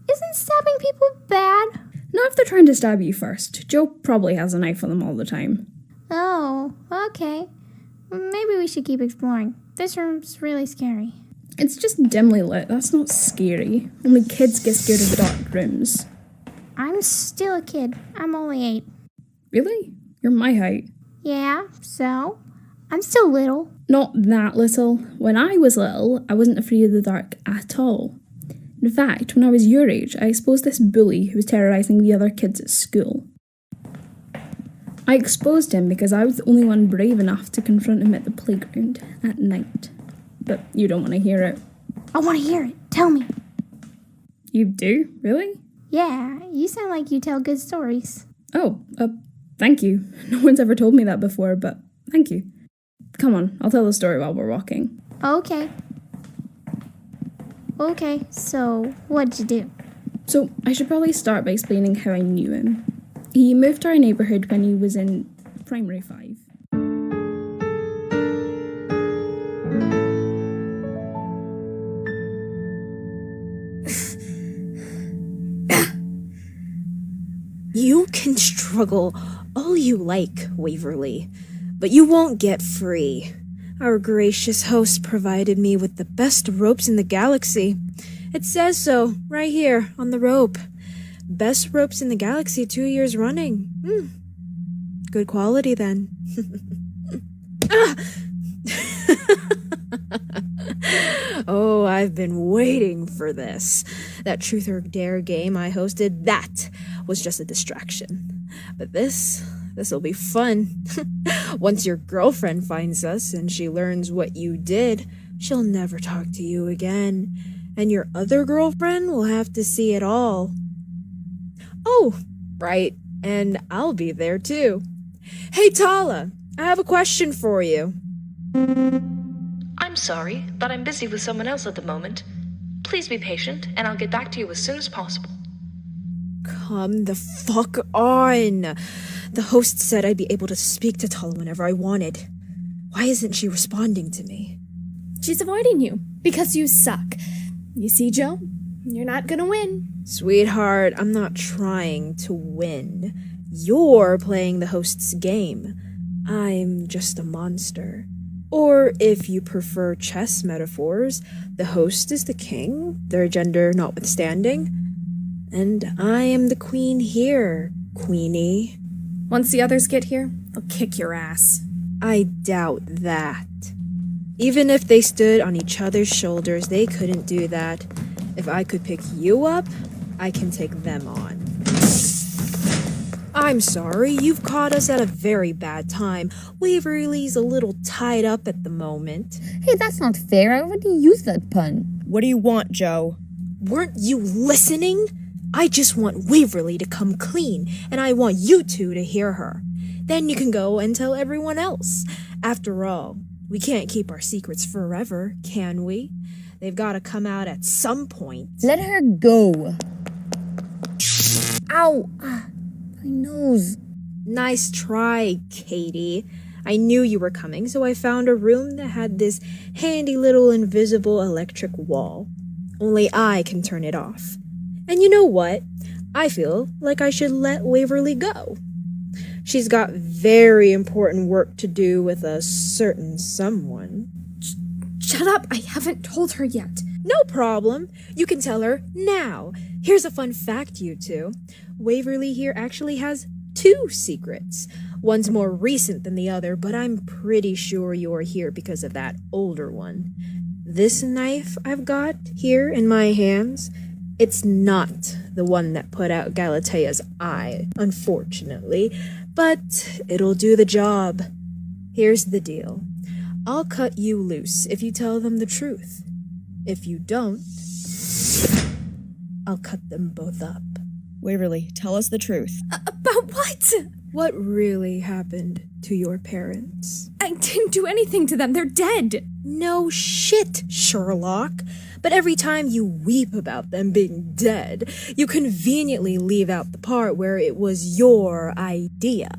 Isn't stabbing people bad? Not if they're trying to stab you first. Joe probably has a knife on them all the time. Oh, okay. Maybe we should keep exploring. This room's really scary. It's just dimly lit. That's not scary. Only kids get scared of the dark rooms. I'm still a kid. I'm only 8. Really? You're my height. Yeah, so? I'm still little. Not that little. When I was little, I wasn't afraid of the dark at all. In fact, when I was your age, I exposed this bully who was terrorising the other kids at school. I exposed him because I was the only one brave enough to confront him at the playground at night. But you don't want to hear it. I want to hear it. Tell me. You do? Really? Yeah, you sound like you tell good stories. Oh, thank you. No one's ever told me that before, but thank you. Come on, I'll tell the story while we're walking. Okay. Okay, so what'd you do? So, I should probably start by explaining how I knew him. He moved to our neighbourhood when he was in primary 5. You can struggle all you like, Waverly, but you won't get free. Our gracious host provided me with the best ropes in the galaxy. It says so, right here, on the rope. Best ropes in the galaxy 2 years running. Good quality, then. Oh, I've been waiting for this. That Truth or Dare game I hosted, that was just a distraction. But this'll be fun. Once your girlfriend finds us and she learns what you did, she'll never talk to you again. And your other girlfriend will have to see it all. Oh, right, and I'll be there too. Hey, Tala, I have a question for you. I'm sorry, but I'm busy with someone else at the moment. Please be patient, and I'll get back to you as soon as possible. Come the fuck on. The host said I'd be able to speak to Tala whenever I wanted. Why isn't she responding to me? She's avoiding you because you suck. You see, Joe? You're not gonna win. Sweetheart, I'm not trying to win. You're playing the host's game. I'm just a monster. Or, if you prefer chess metaphors, the host is the king, their gender notwithstanding. And I am the queen here, Queenie. Once the others get here, they'll kick your ass. I doubt that. Even if they stood on each other's shoulders, they couldn't do that. If I could pick you up, I can take them on. I'm sorry, you've caught us at a very bad time. Waverly's a little tied up at the moment. Hey, that's not fair. I already used that pun. What do you want, Joe? Weren't you listening? I just want Waverly to come clean, and I want you two to hear her. Then you can go and tell everyone else. After all, we can't keep our secrets forever, can we? They've got to come out at some point. Let her go. Ow! My nose. Nice try, Katie. I knew you were coming, so I found a room that had this handy little invisible electric wall. Only I can turn it off. And you know what? I feel like I should let Waverly go. She's got very important work to do with a certain someone. Shut up! I haven't told her yet. No problem. You can tell her now. Here's a fun fact, you two. Waverly here actually has 2 secrets. One's more recent than the other, but I'm pretty sure you're here because of that older one. This knife I've got here in my hands, it's not the one that put out Galatea's eye, unfortunately, but it'll do the job. Here's the deal. I'll cut you loose if you tell them the truth. If you don't, I'll cut them both up. Waverly, tell us the truth. About what? What really happened to your parents? I didn't do anything to them. They're dead. No shit, Sherlock. But every time you weep about them being dead, you conveniently leave out the part where it was your idea.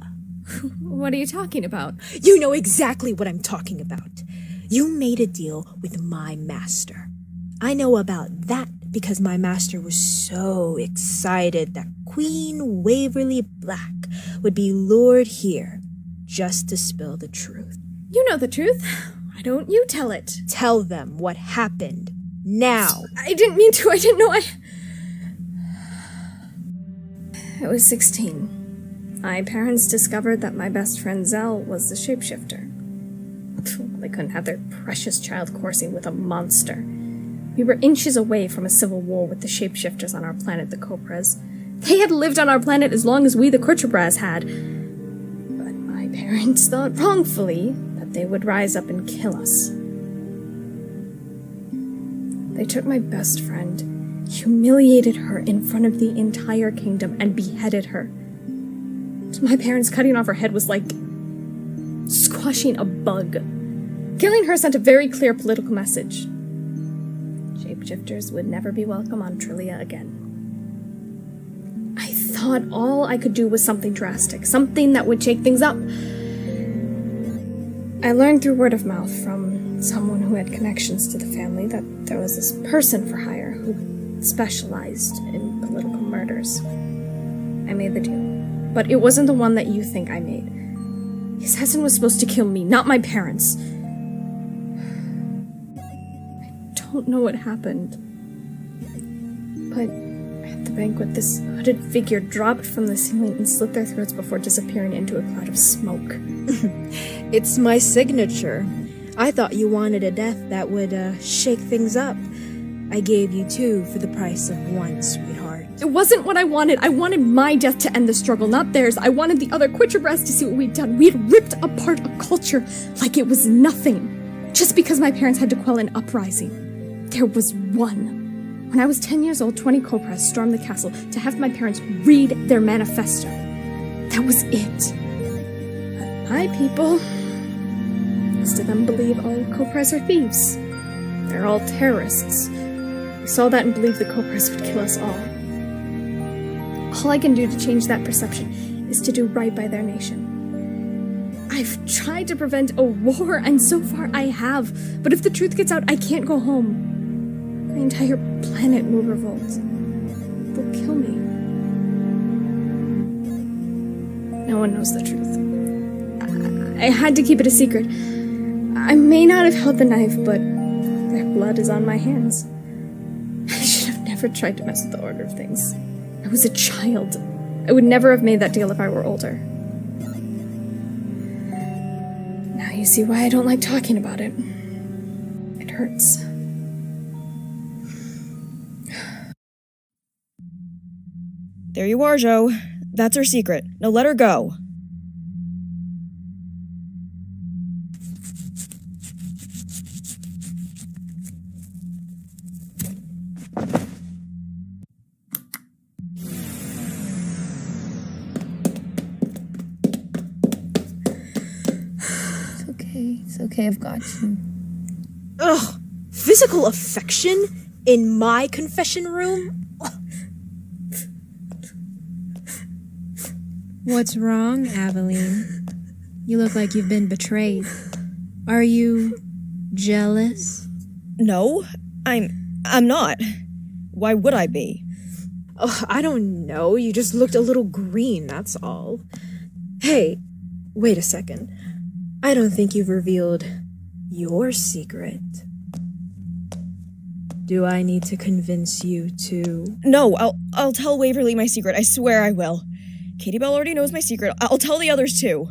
What are you talking about? You know exactly what I'm talking about. You made a deal with my master. I know about that because my master was so excited that Queen Waverly Black would be lured here just to spill the truth. You know the truth. Why don't you tell it? Tell them what happened. Now. I didn't mean to. I didn't know. I was 16. My parents discovered that my best friend Zell was the shapeshifter. They couldn't have their precious child coursing with a monster. We were inches away from a civil war with the shapeshifters on our planet, the Copras. They had lived on our planet as long as we, the Kurchabras, had. But my parents thought wrongfully that they would rise up and kill us. They took my best friend, humiliated her in front of the entire kingdom, and beheaded her. To my parents, cutting off her head was like squashing a bug. Killing her sent a very clear political message. Shapeshifters would never be welcome on Trillia again. I thought all I could do was something drastic, something that would shake things up. I learned through word of mouth from someone who had connections to the family that there was this person for hire who specialized in political murders. I made the deal, but it wasn't the one that you think I made. His assassin was supposed to kill me, not my parents. I don't know what happened, but at the banquet, this hooded figure dropped from the ceiling and slit their throats before disappearing into a cloud of smoke. It's my signature. I thought you wanted a death that would shake things up. I gave you 2 for the price of 1, sweetheart. It wasn't what I wanted. I wanted my death to end the struggle, not theirs. I wanted the other Quitchabras to see what we'd done. We had ripped apart a culture like it was nothing, just because my parents had to quell an uprising. There was one. When I was 10 years old, 20 Copras stormed the castle to have my parents read their manifesto. That was it. But my people, most of them believe all Copras are thieves. They're all terrorists. We saw that and believed the Copras would kill us all. All I can do to change that perception is to do right by their nation. I've tried to prevent a war, and so far I have. But if the truth gets out, I can't go home. My entire planet will revolt. They'll kill me. No one knows the truth. I had to keep it a secret. I may not have held the knife, but their blood is on my hands. I should have never tried to mess with the order of things. I was a child. I would never have made that deal if I were older. Now you see why I don't like talking about it. It hurts. There you are, Joe. That's her secret. Now let her go. It's okay, I've got you. Ugh! Physical affection? In my confession room? What's wrong, Aveline? You look like you've been betrayed. Are you jealous? No, I'm not. Why would I be? Oh, I don't know. You just looked a little green, that's all. Hey, wait a second. I don't think you've revealed your secret. Do I need to convince you to? No, I'll tell Waverly my secret. I swear I will. Katie Bell already knows my secret. I'll tell the others too.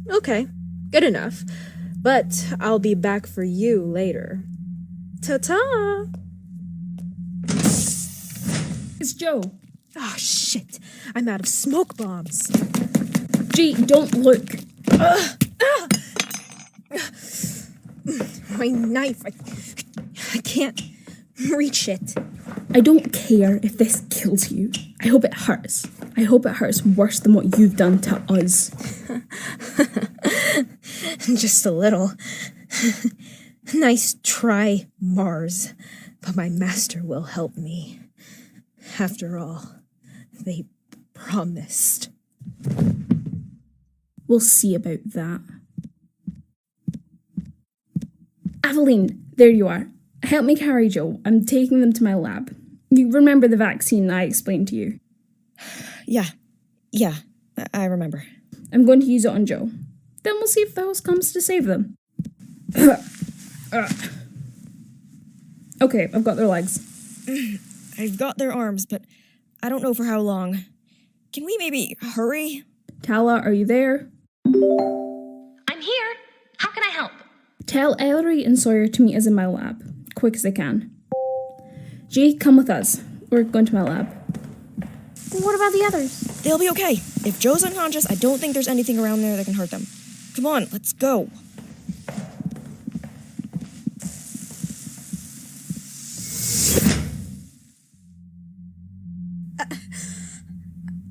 Okay, good enough. But I'll be back for you later. Ta-ta! It's Joe. Oh, shit. I'm out of smoke bombs. Gee, don't look. My knife. I can't. Reach it. I don't care if this kills you. I hope it hurts. I hope it hurts worse than what you've done to us. Just a little. Nice try, Mars. But my master will help me. After all, they promised. We'll see about that. Aveline, there you are. Help me carry Joe. I'm taking them to my lab. You remember the vaccine I explained to you? Yeah, I remember. I'm going to use it on Joe. Then we'll see if the host comes to save them. Okay, I've got their legs. I've got their arms, but I don't know for how long. Can we maybe hurry? Tala, are you there? I'm here. How can I help? Tell Ellery and Sawyer to meet us in my lab. Quick as they can. Jay, come with us. We're going to my lab. What about the others? They'll be okay. If Joe's unconscious, I don't think there's anything around there that can hurt them. Come on, let's go.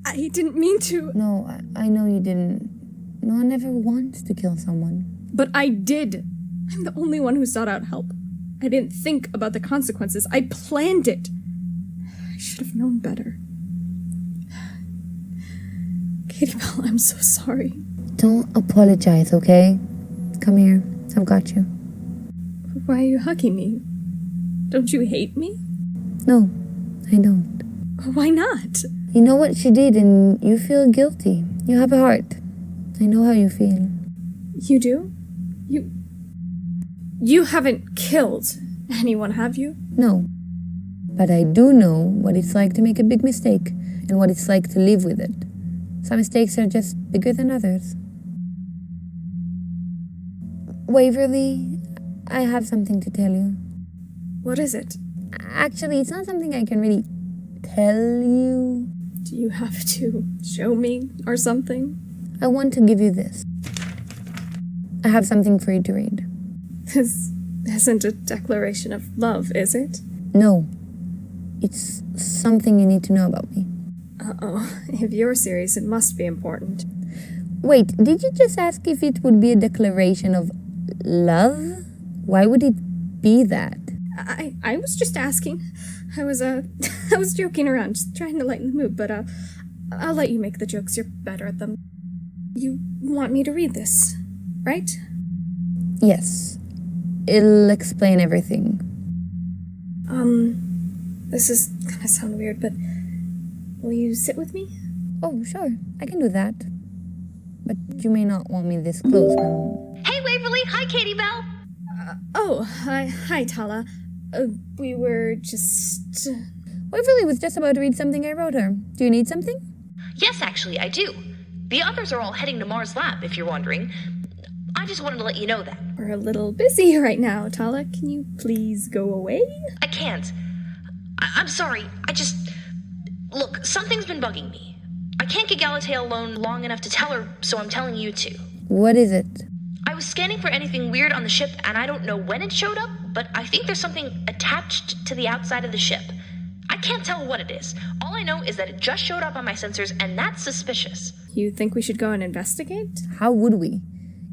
I didn't mean to. No, I know you didn't. No one ever wants to kill someone. But I did. I'm the only one who sought out help. I didn't think about the consequences. I planned it. I should have known better. Katie Bell, I'm so sorry. Don't apologize, okay? Come here. I've got you. Why are you hugging me? Don't you hate me? No, I don't. Why not? You know what she did and you feel guilty. You have a heart. I know how you feel. You do? You haven't killed anyone, have you? No. But I do know what it's like to make a big mistake and what it's like to live with it. Some mistakes are just bigger than others. Waverly, I have something to tell you. What is it? Actually, it's not something I can really tell you. Do you have to show me or something? I want to give you this. I have something for you to read. This isn't a declaration of love, is it? No. It's something you need to know about me. Uh-oh. If you're serious, it must be important. Wait, did you just ask if it would be a declaration of love? Why would it be that? I was just asking. I was joking around, just trying to lighten the mood, but I'll let you make the jokes. You're better at them. You want me to read this, right? Yes. It'll explain everything. This is gonna sound weird, but will you sit with me? Oh, sure. I can do that. But you may not want me this close when... Hey, Waverly! Hi, Katie Bell! Hi, Tala. We were just... Waverly was just about to read something I wrote her. Do you need something? Yes, actually, I do. The others are all heading to Mars Lab, if you're wondering. I just wanted to let you know that. We're a little busy right now, Tala. Can you please go away? I can't. I'm sorry. Look, something's been bugging me. I can't get Galatea alone long enough to tell her, so I'm telling you to. What is it? I was scanning for anything weird on the ship, and I don't know when it showed up, but I think there's something attached to the outside of the ship. I can't tell what it is. All I know is that it just showed up on my sensors, and that's suspicious. You think we should go and investigate? How would we?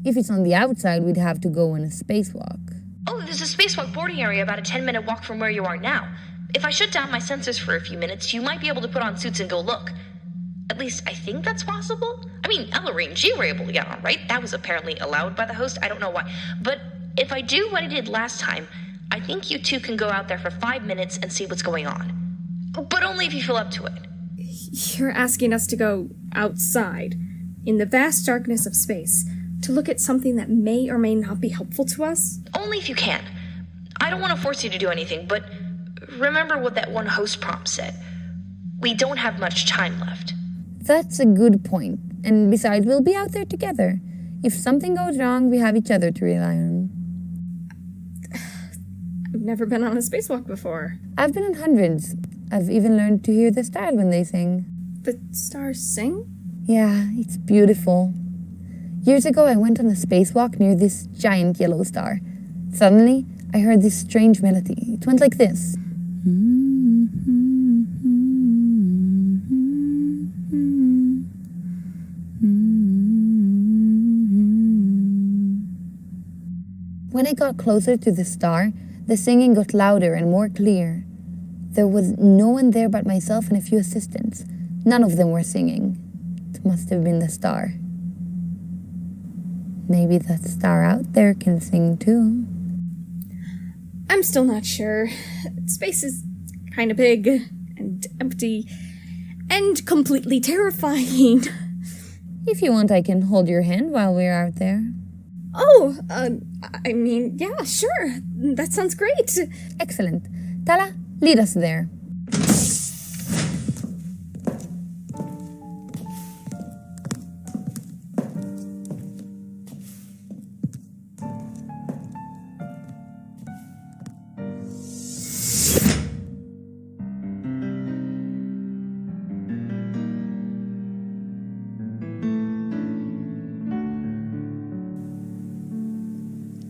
If it's on the outside, we'd have to go on a spacewalk. Oh, there's a spacewalk boarding area about a 10-minute walk from where you are now. If I shut down my sensors for a few minutes, you might be able to put on suits and go look. At least I think that's possible. I mean, Ellery and G were able to get on, right? That was apparently allowed by the host. I don't know why. But if I do what I did last time, I think you two can go out there for 5 minutes and see what's going on. But only if you feel up to it. You're asking us to go outside, in the vast darkness of space, to look at something that may or may not be helpful to us? Only if you can. I don't want to force you to do anything, but remember what that one host prompt said. We don't have much time left. That's a good point. And besides, we'll be out there together. If something goes wrong, we have each other to rely on. I've never been on a spacewalk before. I've been on hundreds. I've even learned to hear the stars when they sing. The stars sing? Yeah, it's beautiful. Years ago, I went on a spacewalk near this giant yellow star. Suddenly, I heard this strange melody. It went like this. When I got closer to the star, the singing got louder and more clear. There was no one there but myself and a few assistants. None of them were singing. It must have been the star. Maybe that star out there can sing too. I'm still not sure. Space is kind of big and empty and completely terrifying. If you want, I can hold your hand while we're out there. Oh, I mean, yeah, sure. That sounds great. Excellent. Tala, lead us there.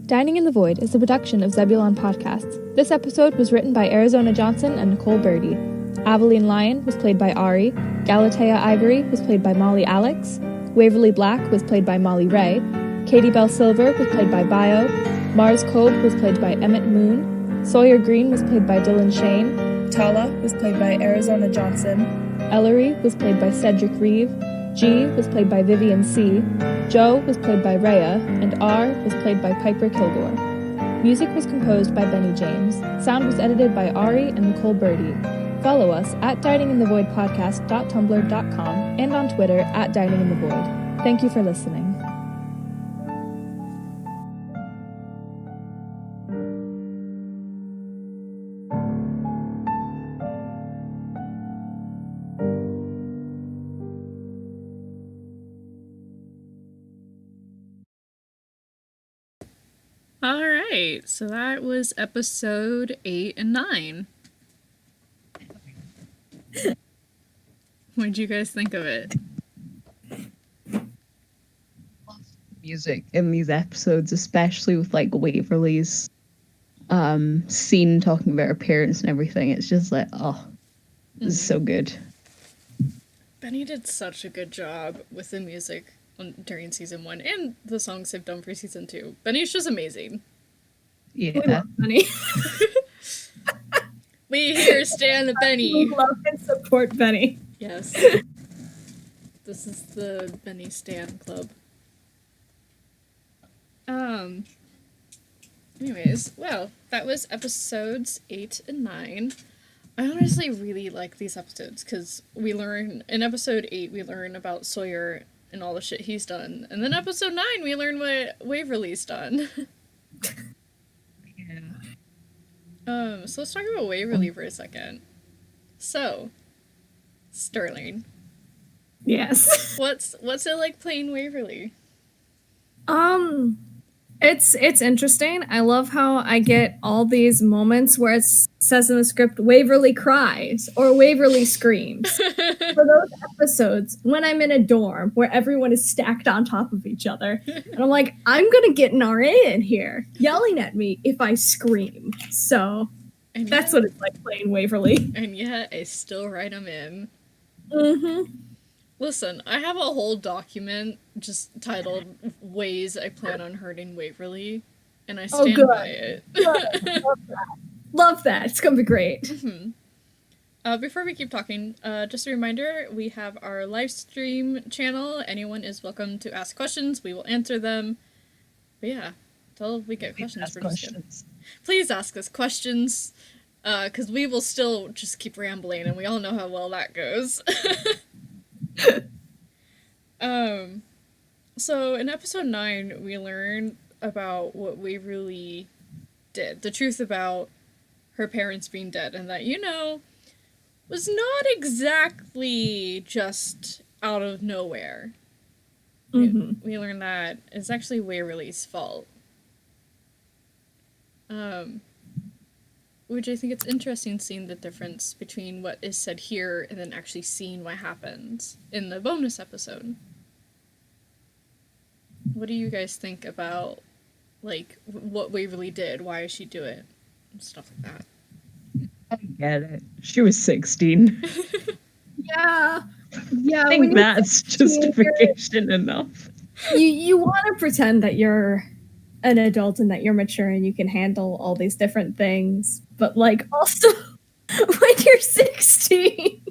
Dining in the Void is a production of Zebulon Podcasts. This episode was written by Arizona Johnson and Nicole Birdie. Aveline Lyon was played by Ari. Galatea Ivory was played by Molly Alex. Waverly Black was played by Molly Ray. Katie Bell Silver was played by Bio. Mars Kolb was played by Emmett Moon. Sawyer Green was played by Dylan Shane. Tala was played by Arizona Johnson. Ellery was played by Cedric Reeve. G was played by Vivian C. Joe was played by Rhea, and R was played by Piper Kilgore. Music was composed by Benny James. Sound was edited by Ari and Nicole Birdie. Follow us at dininginthevoidpodcast.tumblr.com and on Twitter at dininginthevoid. Thank you for listening. All right, so that was episode 8 and 9. What did you guys think of it? Music in these episodes, especially with like Waverly's scene talking about her parents and everything. It's just like, oh, this is so good. Benny did such a good job with the music during season 1 and the songs they've done for season 2. Benny's just amazing. Yeah. We love Benny. We here stand Benny. We love and support Benny. Yes. This is the Benny Stan Club. Anyways, well, that was episodes 8 and 9. I honestly really like these episodes because we learn, in episode 8, we learn about Sawyer and all the shit he's done. And then episode 9, we learn what Waverly's done. So let's talk about Waverly for a second. So, Sterling. Yes. What's it like playing Waverly? It's interesting. I love how I get all these moments where it says in the script, Waverly cries or Waverly screams. For those episodes when I'm in a dorm where everyone is stacked on top of each other. And I'm like, I'm going to get an RA in here yelling at me if I scream. So that's what it's like playing Waverly. And yet, I still write them in. Mm-hmm. Listen, I have a whole document just titled Ways I Plan on Hurting Waverly, and I stand by it. Love that. It's going to be great. Mm-hmm. Before we keep talking, just a reminder, we have our live stream channel. Anyone is welcome to ask questions. We will answer them. But yeah, until we get questions, we're just gonna... Please ask us questions, because we will still just keep rambling, and we all know how well that goes. So in episode 9, we learn about what Waverly did, the truth about her parents being dead, and that, was not exactly just out of nowhere. Mm-hmm. We learn that it's actually Waverly's fault. Which I think it's interesting seeing the difference between what is said here and then actually seeing what happens in the bonus episode. What do you guys think about, like, what Waverly did? Why did she do it? And stuff like that. I get it. She was 16. Yeah. I think that's justification enough. You want to pretend that you're an adult and that you're mature and you can handle all these different things, but like also when you're 16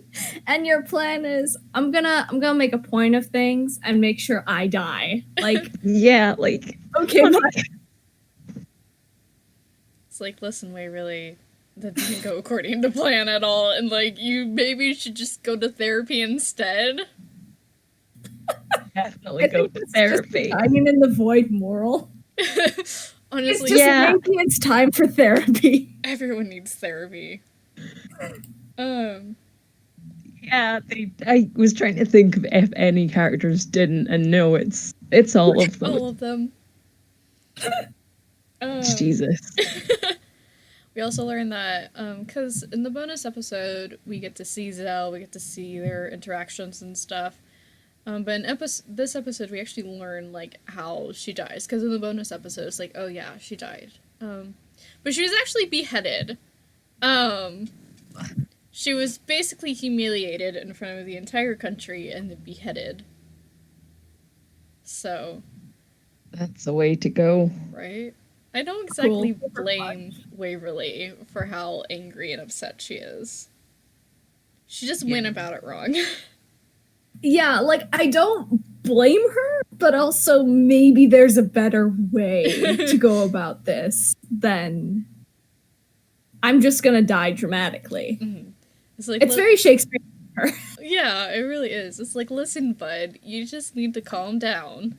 and your plan is I'm gonna make a point of things and make sure I die. Like yeah, like okay, it's like, listen, Waverly, that didn't go according to plan at all, and like you maybe should just go to therapy instead. Definitely go to therapy. I mean, in the void moral. Honestly, it's just maybe it's time for therapy. Everyone needs therapy. Yeah, I was trying to think of if any characters didn't, and no, it's all of them. All of them. Jesus. We also learned that, because in the bonus episode, we get to see Zell, we get to see their interactions and stuff. But in this episode, we actually learn, like, how she dies. Because in the bonus episode, it's like, oh yeah, she died. But she was actually beheaded. She was basically humiliated in front of the entire country and then beheaded. So. That's the way to go. Right? I don't exactly blame Waverly for how angry and upset she is. She just went about it wrong. Yeah, like, I don't blame her, but also maybe there's a better way to go about this than I'm just gonna die dramatically. Mm-hmm. It's very Shakespeare. Yeah, it really is. It's like, listen, bud, you just need to calm down.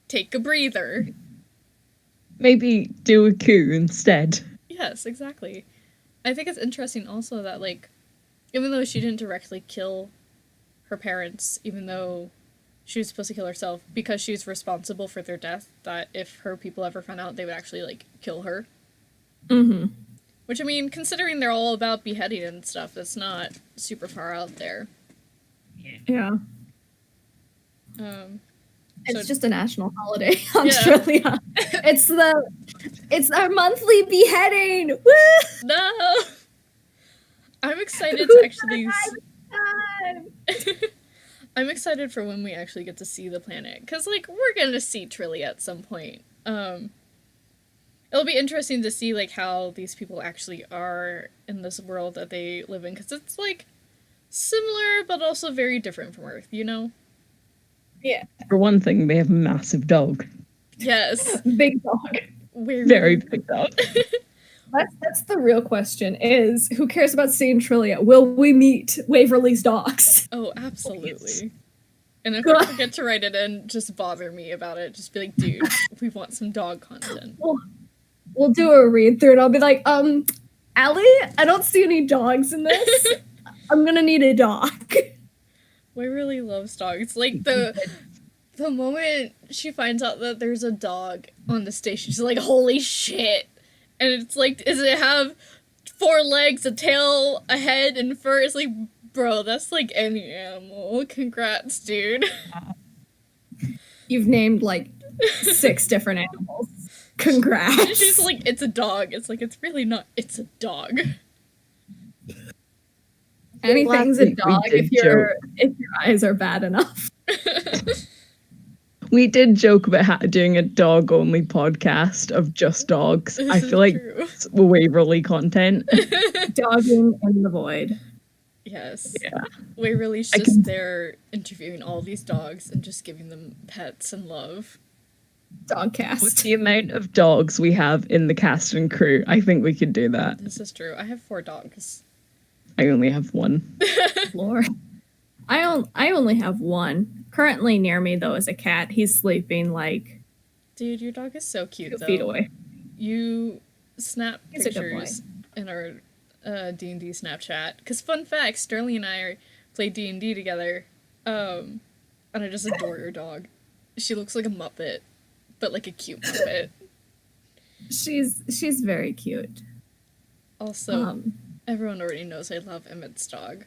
Take a breather. Maybe do a coup instead. Yes, exactly. I think it's interesting also that, like, even though she didn't directly kill her parents, even though she was supposed to kill herself, because she was responsible for their death, that if her people ever found out, they would actually, like, kill her. Mm-hmm. Which, I mean, considering they're all about beheading and stuff, that's not super far out there. Yeah. It's just a national holiday, Yeah. Australia. It's our monthly beheading. Woo! No! I'm excited to actually... I'm excited for when we actually get to see the planet, because, like, we're gonna see Trilly at some point. It'll be interesting to see, like, how these people actually are in this world that they live in, because it's, like, similar, but also very different from Earth, you know? Yeah. For one thing, they have a massive dog. Yes. Big dog. Very big dog. That's the real question, is who cares about seeing Trillia? Will we meet Waverly's dogs? Oh, absolutely. And if I forget to write it in, just bother me about it. Just be like, dude, we want some dog content. We'll do a read through and I'll be like, Allie, I don't see any dogs in this. I'm gonna need a dog. Waverly loves dogs. Like, the moment she finds out that there's a dog on the station, she's like, holy shit. And it's like, does it have 4 legs, a tail, a head, and fur? It's like, bro, that's like any animal. Congrats, dude. You've named, like, 6 different animals. Congrats. She's like, it's a dog. It's like, it's really not. It's a dog. Anything's a dog if your eyes are bad enough. We did joke about doing a dog-only podcast of just dogs. I feel like it's Waverly content. Dogging in the void. Yes. Yeah. Waverly's just there interviewing all these dogs and just giving them pets and love. Dogcast. With the amount of dogs we have in the cast and crew, I think we could do that. This is true. I have 4 dogs. I only have 1. Lord. I only have 1. Currently near me, though, is a cat. He's sleeping, like... Dude, your dog is so cute, 2 feet away. You snap He's a good boy. pictures in our D&D Snapchat. Because, fun fact, Sterling and I played D&D together. And I just adore your dog. She looks like a Muppet, but like a cute Muppet. She's very cute. Also, everyone already knows I love Emmett's dog.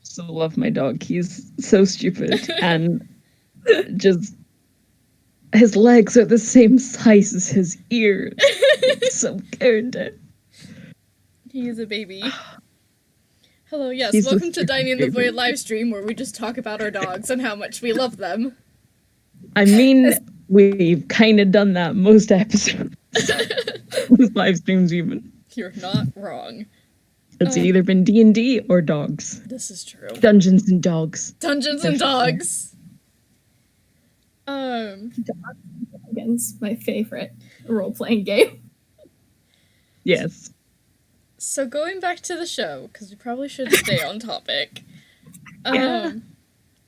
So love my dog. He's so stupid and just his legs are the same size as his ears. It's so good. He's a baby. Hello, yes, He's a welcome to super Dining in the baby. Void live stream where we just talk about our dogs and how much we love them. I mean, we've kind of done that most episodes. Most live streams even. You're not wrong. It's either been D&D or dogs. This is true. Dungeons and dogs. Dungeons and Dogs. Dragons, my favorite role-playing game. Yes. So going back to the show, because we probably should stay on topic.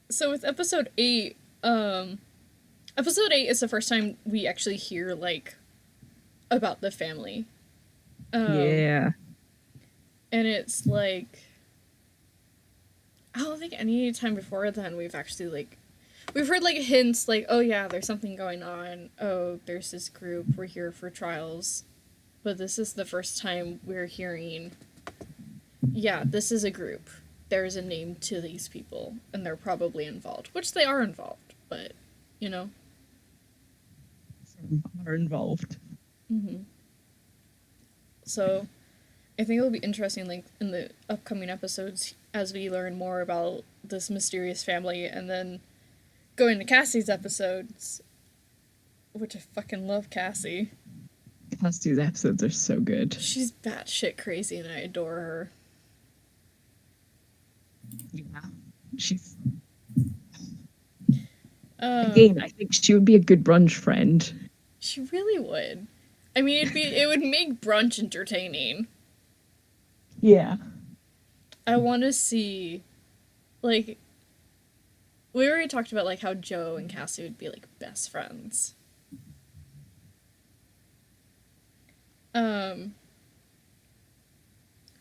So with episode 8, episode 8 is the first time we actually hear, like, about the family. Yeah. And it's like, I don't think any time before then we've actually, like, we've heard, like, hints, like, oh yeah, there's something going on. Oh, there's this group, we're here for trials. But this is the first time we're hearing, yeah, this is a group. There's a name to these people, and they're probably involved. Which they are involved, but, you know. Are involved. Mm-hmm. So, I think it'll be interesting, like, in the upcoming episodes, as we learn more about this mysterious family, and then going to Cassie's episodes, which I fucking love Cassie. Cassie's episodes are so good. She's batshit crazy, and I adore her. Yeah. She's... Um, Again, I think she would be a good brunch friend. She really would. I mean, it would make brunch entertaining. Yeah. I want to see, like, we already talked about, like, how Joe and Cassie would be, like, best friends.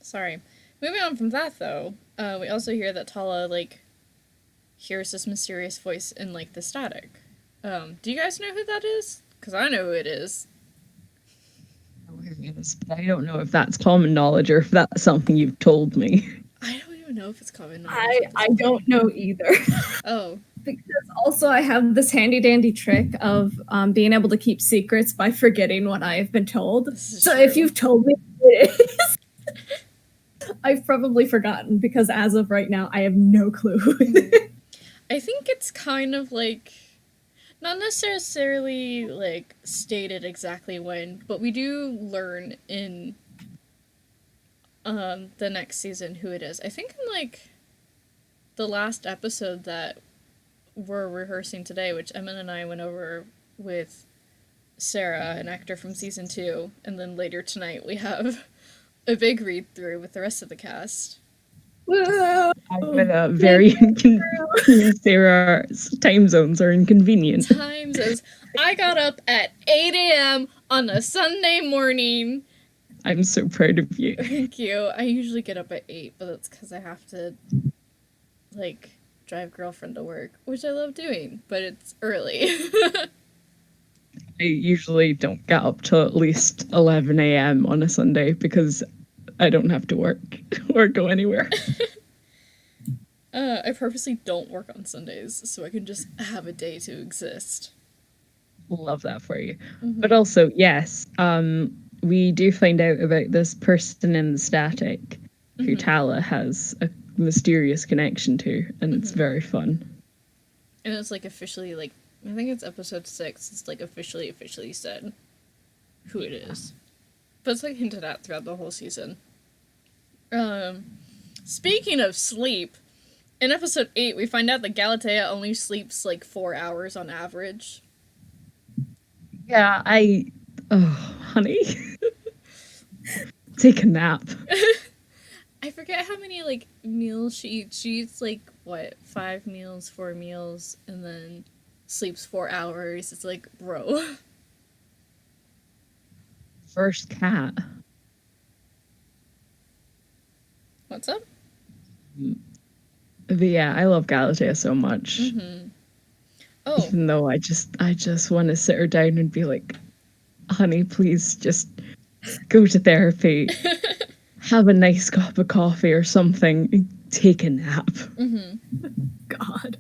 Sorry. Moving on from that, though, we also hear that Tala, like, hears this mysterious voice in, like, the static. Do you guys know who that is? Because I know who it is. But I don't know if that's common knowledge or if that's something you've told me. I don't even know if it's common knowledge. I don't know either. Oh. Because also I have this handy dandy trick of being able to keep secrets by forgetting what I have been told. So true. if you've told me who it is, I've probably forgotten because as of right now, I have no clue. I think it's kind of like, not necessarily like stated exactly when, but we do learn in the next season who it is. I think in like the last episode that we're rehearsing today, which Emma and I went over with Sarah, an actor from season 2, and then later tonight we have a big read through with the rest of the cast. I'm in a very inconvenient. Sarah's time zones are inconvenient. Time zones. I got up at 8 a.m. on a Sunday morning. I'm so proud of you. Thank you. I usually get up at 8, but that's because I have to, like, drive girlfriend to work, which I love doing, but it's early. I usually don't get up till at least 11 a.m. on a Sunday because I don't have to work or go anywhere. I purposely don't work on Sundays so I can just have a day to exist. Love that for you. Mm-hmm. But also, yes, we do find out about this person in the static who Tala has a mysterious connection to, and it's very fun. And it's like officially, like, I think it's episode 6, it's like officially said who it is. But it's like hinted at throughout the whole season. Speaking of sleep, in episode 8 we find out that Galatea only sleeps like 4 hours on average. Yeah, honey. Take a nap. I forget how many, like, meals she eats. She eats, like, what, 5 meals, 4 meals, and then sleeps 4 hours. It's like, bro. First cat. What's up? But yeah, I love Galatea so much. Mm-hmm. Oh. Even though I just want to sit her down and be like, honey, please just go to therapy. Have a nice cup of coffee or something. Take a nap. Mm-hmm. God.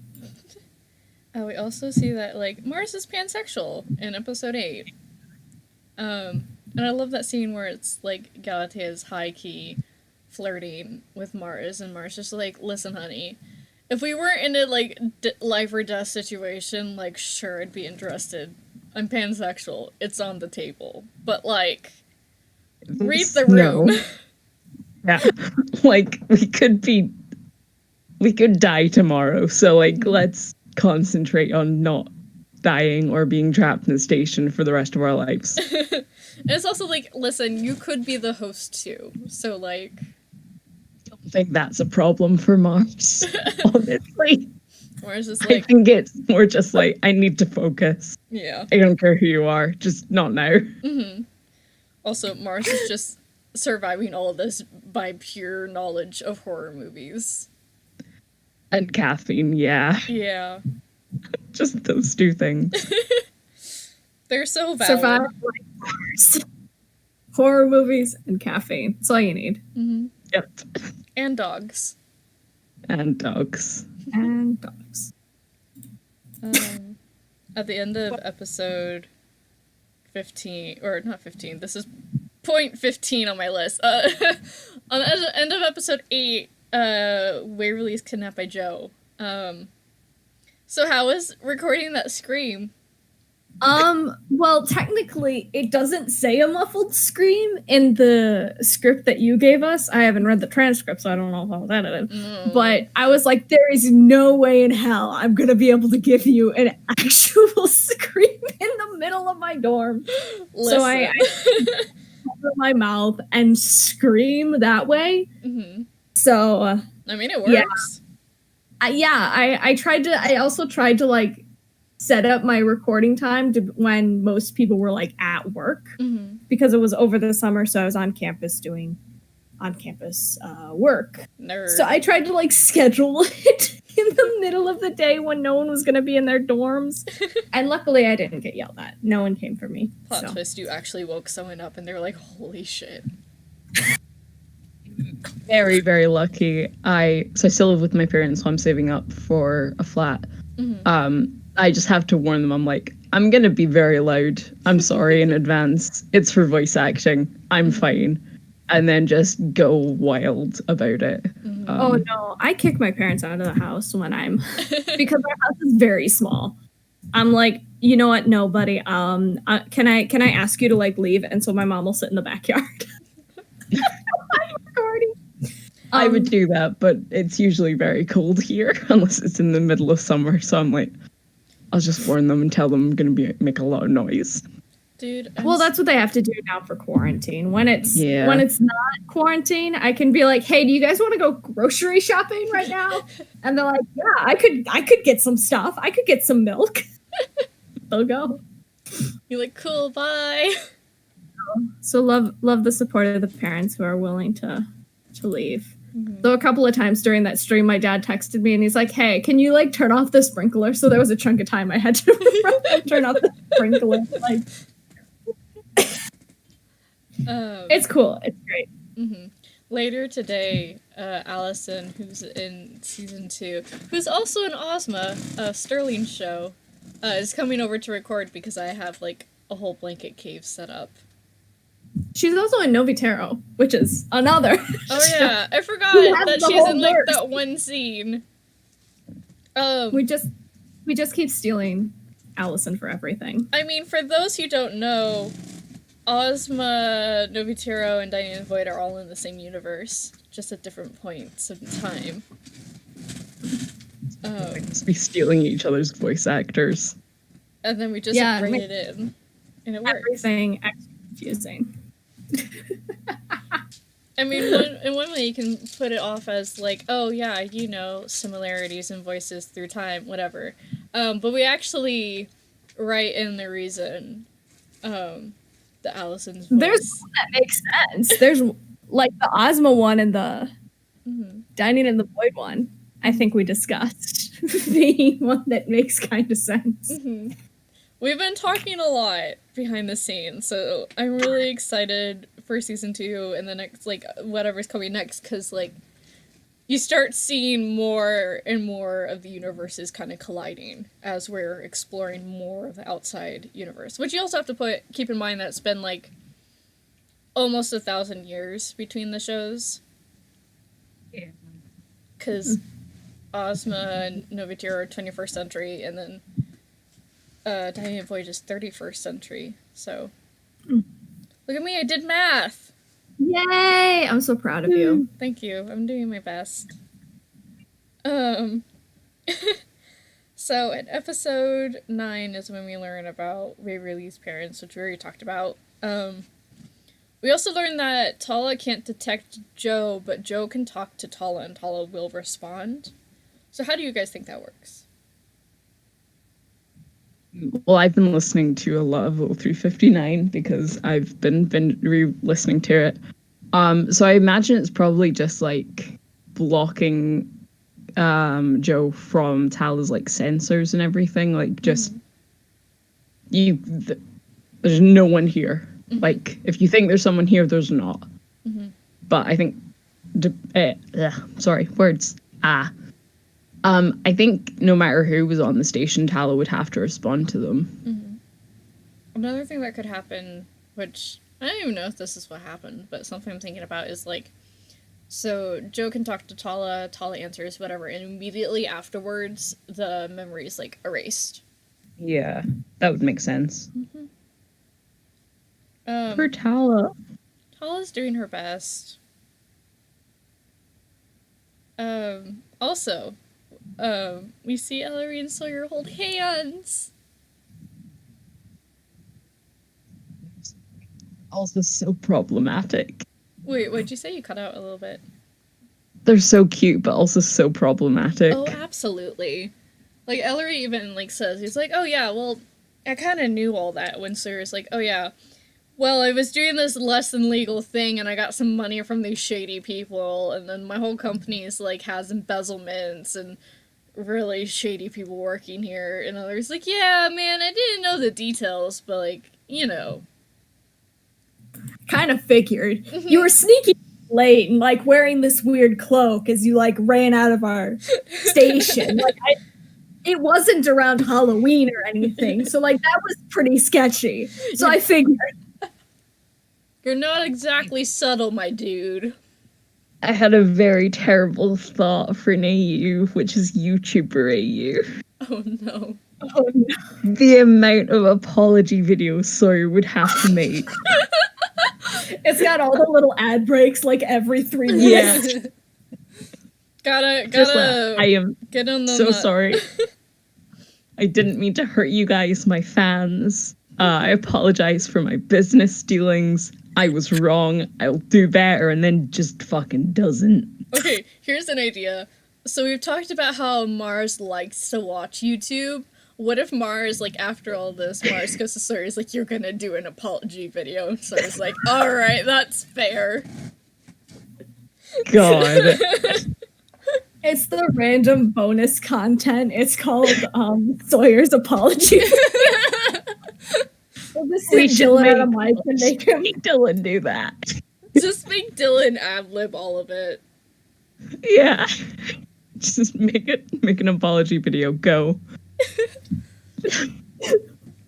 We also see that, like, Mars is pansexual in episode 8. And I love that scene where it's like Galatea's high key flirting with Mars, and Mars just like, listen, honey, if we weren't in a like life or death situation, like sure, I'd be interested. I'm pansexual. It's on the table. But like, read the room. No. Yeah, like we could die tomorrow. So like, let's concentrate on not dying or being trapped in the station for the rest of our lives. And it's also like, listen, you could be the host too. So like, I don't think that's a problem for Mars, honestly. Mars is I like, think it's more just like, I need to focus. yeah. I don't care who you are, just not now. Mm-hmm. Also, Mars is just surviving all of this by pure knowledge of horror movies. And caffeine, yeah. Yeah. Just those two things. They're so valid. Survive like Mars. Horror movies and caffeine. That's all you need. Mm-hmm. Yep. And dogs. And dogs. And dogs. At the end of episode 15, or not 15, this is point 15 on my list. On the end of episode 8, Waverly is kidnapped by Joe. So how was recording that scream? Well, technically, it doesn't say a muffled scream in the script that you gave us. I haven't read the transcript, so I don't know how that is. But I was like, there is no way in hell I'm gonna be able to give you an actual scream in the middle of my dorm. Listen. So I cover my mouth and scream that way. Mm-hmm. So, I mean, it works. I also tried to like set up my recording time to when most people were like at work, because it was over the summer, so I was on campus doing work. Nerd. So I tried to like schedule it in the middle of the day when no one was going to be in their dorms, and luckily I didn't get yelled at. No one came for me. Plot twist, you actually woke someone up and they were like, holy shit. Very, very lucky. I still live with my parents, so I'm saving up for a flat. I just have to warn them. I'm like, I'm gonna be very loud. I'm sorry in advance. It's for voice acting. I'm fine. And then just go wild about it. Oh no, I kick my parents out of the house when I'm because our house is very small. I'm like, you know what? No, buddy. Can I ask you to like leave? And so my mom will sit in the backyard. I'm recording. I would do that, but it's usually very cold here unless it's in the middle of summer. So I'm like, I'll just warn them and tell them I'm gonna make a lot of noise. Dude. Well, that's what they have to do now for quarantine. When it's not quarantine, I can be like, hey, do you guys want to go grocery shopping right now? And they're like, yeah, I could get some stuff. I could get some milk. They'll go. You're like, cool, bye. So love the support of the parents who are willing to leave. Though a couple of times during that stream, my dad texted me and he's like, hey, can you like turn off the sprinkler? So there was a chunk of time I had to turn off the sprinkler. Like, it's cool. It's great. Later today, Allison, who's in season 2, who's also in Ozma, Sterling show, is coming over to record because I have like a whole blanket cave set up. She's also in Novitero, which is another. Oh yeah, I forgot that she's in like that one scene. We just keep stealing Allison for everything. I mean, for those who don't know, Ozma, Novitero, and Dining in the Void are all in the same universe, just at different points of time. They must be stealing each other's voice actors. And then we just bring it in, and it works. Everything extra confusing. I mean, in one way you can put it off as like, oh yeah, you know, similarities in voices through time, whatever. But we actually write in the reason, the Allison's voice. There's one that makes sense. There's like the Ozma one and the Dining in the Void one. I think we discussed the one that makes kind of sense. We've been talking a lot behind the scenes, so I'm really excited for season 2 and the next, like, whatever's coming next, because, like, you start seeing more and more of the universes kind of colliding as we're exploring more of the outside universe. Which you also have to keep in mind that it's been, like, almost 1,000 years between the shows. Yeah. Because Ozma and Novatira are 21st century, and then Dynamic Voyage is 31st century. So, look at me, I did math! Yay! I'm so proud of you. Thank you, I'm doing my best. So, in episode 9 is when we learn about Waverly's parents, which we already talked about. We also learned that Tala can't detect Joe, but Joe can talk to Tala, and Tala will respond. So how do you guys think that works? Well, I've been listening to a lot of 0359 because I've been re-listening to it. So I imagine it's probably just like blocking Joe from Tala's like sensors and everything. Like just there's no one here. Like if you think there's someone here, there's not. But I think I think no matter who was on the station, Tala would have to respond to them. Another thing that could happen, which I don't even know if this is what happened, but something I'm thinking about is like, so Joe can talk to Tala, Tala answers, whatever, and immediately afterwards, the memory is like erased. Yeah, that would make sense. For Tala. Tala's doing her best. Also, we see Ellery and Sawyer hold hands. Also so problematic. Wait, what'd you say? You cut out a little bit. They're so cute, but also so problematic. Oh, absolutely. Like, Ellery even, like, says, he's like, oh yeah, well, I kind of knew all that, when Sawyer's like, oh yeah, well, I was doing this less than legal thing, and I got some money from these shady people, and then my whole company is, like, has embezzlements, and really shady people working here, and Ellery's like, yeah, man, I didn't know the details, but, like, you know. Kind of figured. You were sneaky late and like wearing this weird cloak as you like ran out of our station. It wasn't around Halloween or anything, so like that was pretty sketchy. So I figured. You're not exactly subtle, my dude. I had a very terrible thought for an AU, which is YouTuber AU. Oh no. Oh no. The amount of apology videos Sawyer would have to make. It's got all the little ad breaks like every 3 minutes. Yeah. gotta I am get on so sorry. I didn't mean to hurt you guys, my fans. I apologize for my business dealings. I was wrong. I'll do better, and then just fucking doesn't. Okay, here's an idea. So we've talked about how Mars likes to watch YouTube. What if Mars, like, after all this, Mars goes to Sawyer's like, you're gonna do an apology video? And Sawyer's like, alright, that's fair. God. It's the random bonus content. It's called Sawyer's Apology. We'll just We sit should Dylan make on a mic and make him. Dylan do that. Just make Dylan ad-lib all of it. Yeah. Just make an apology video. Go.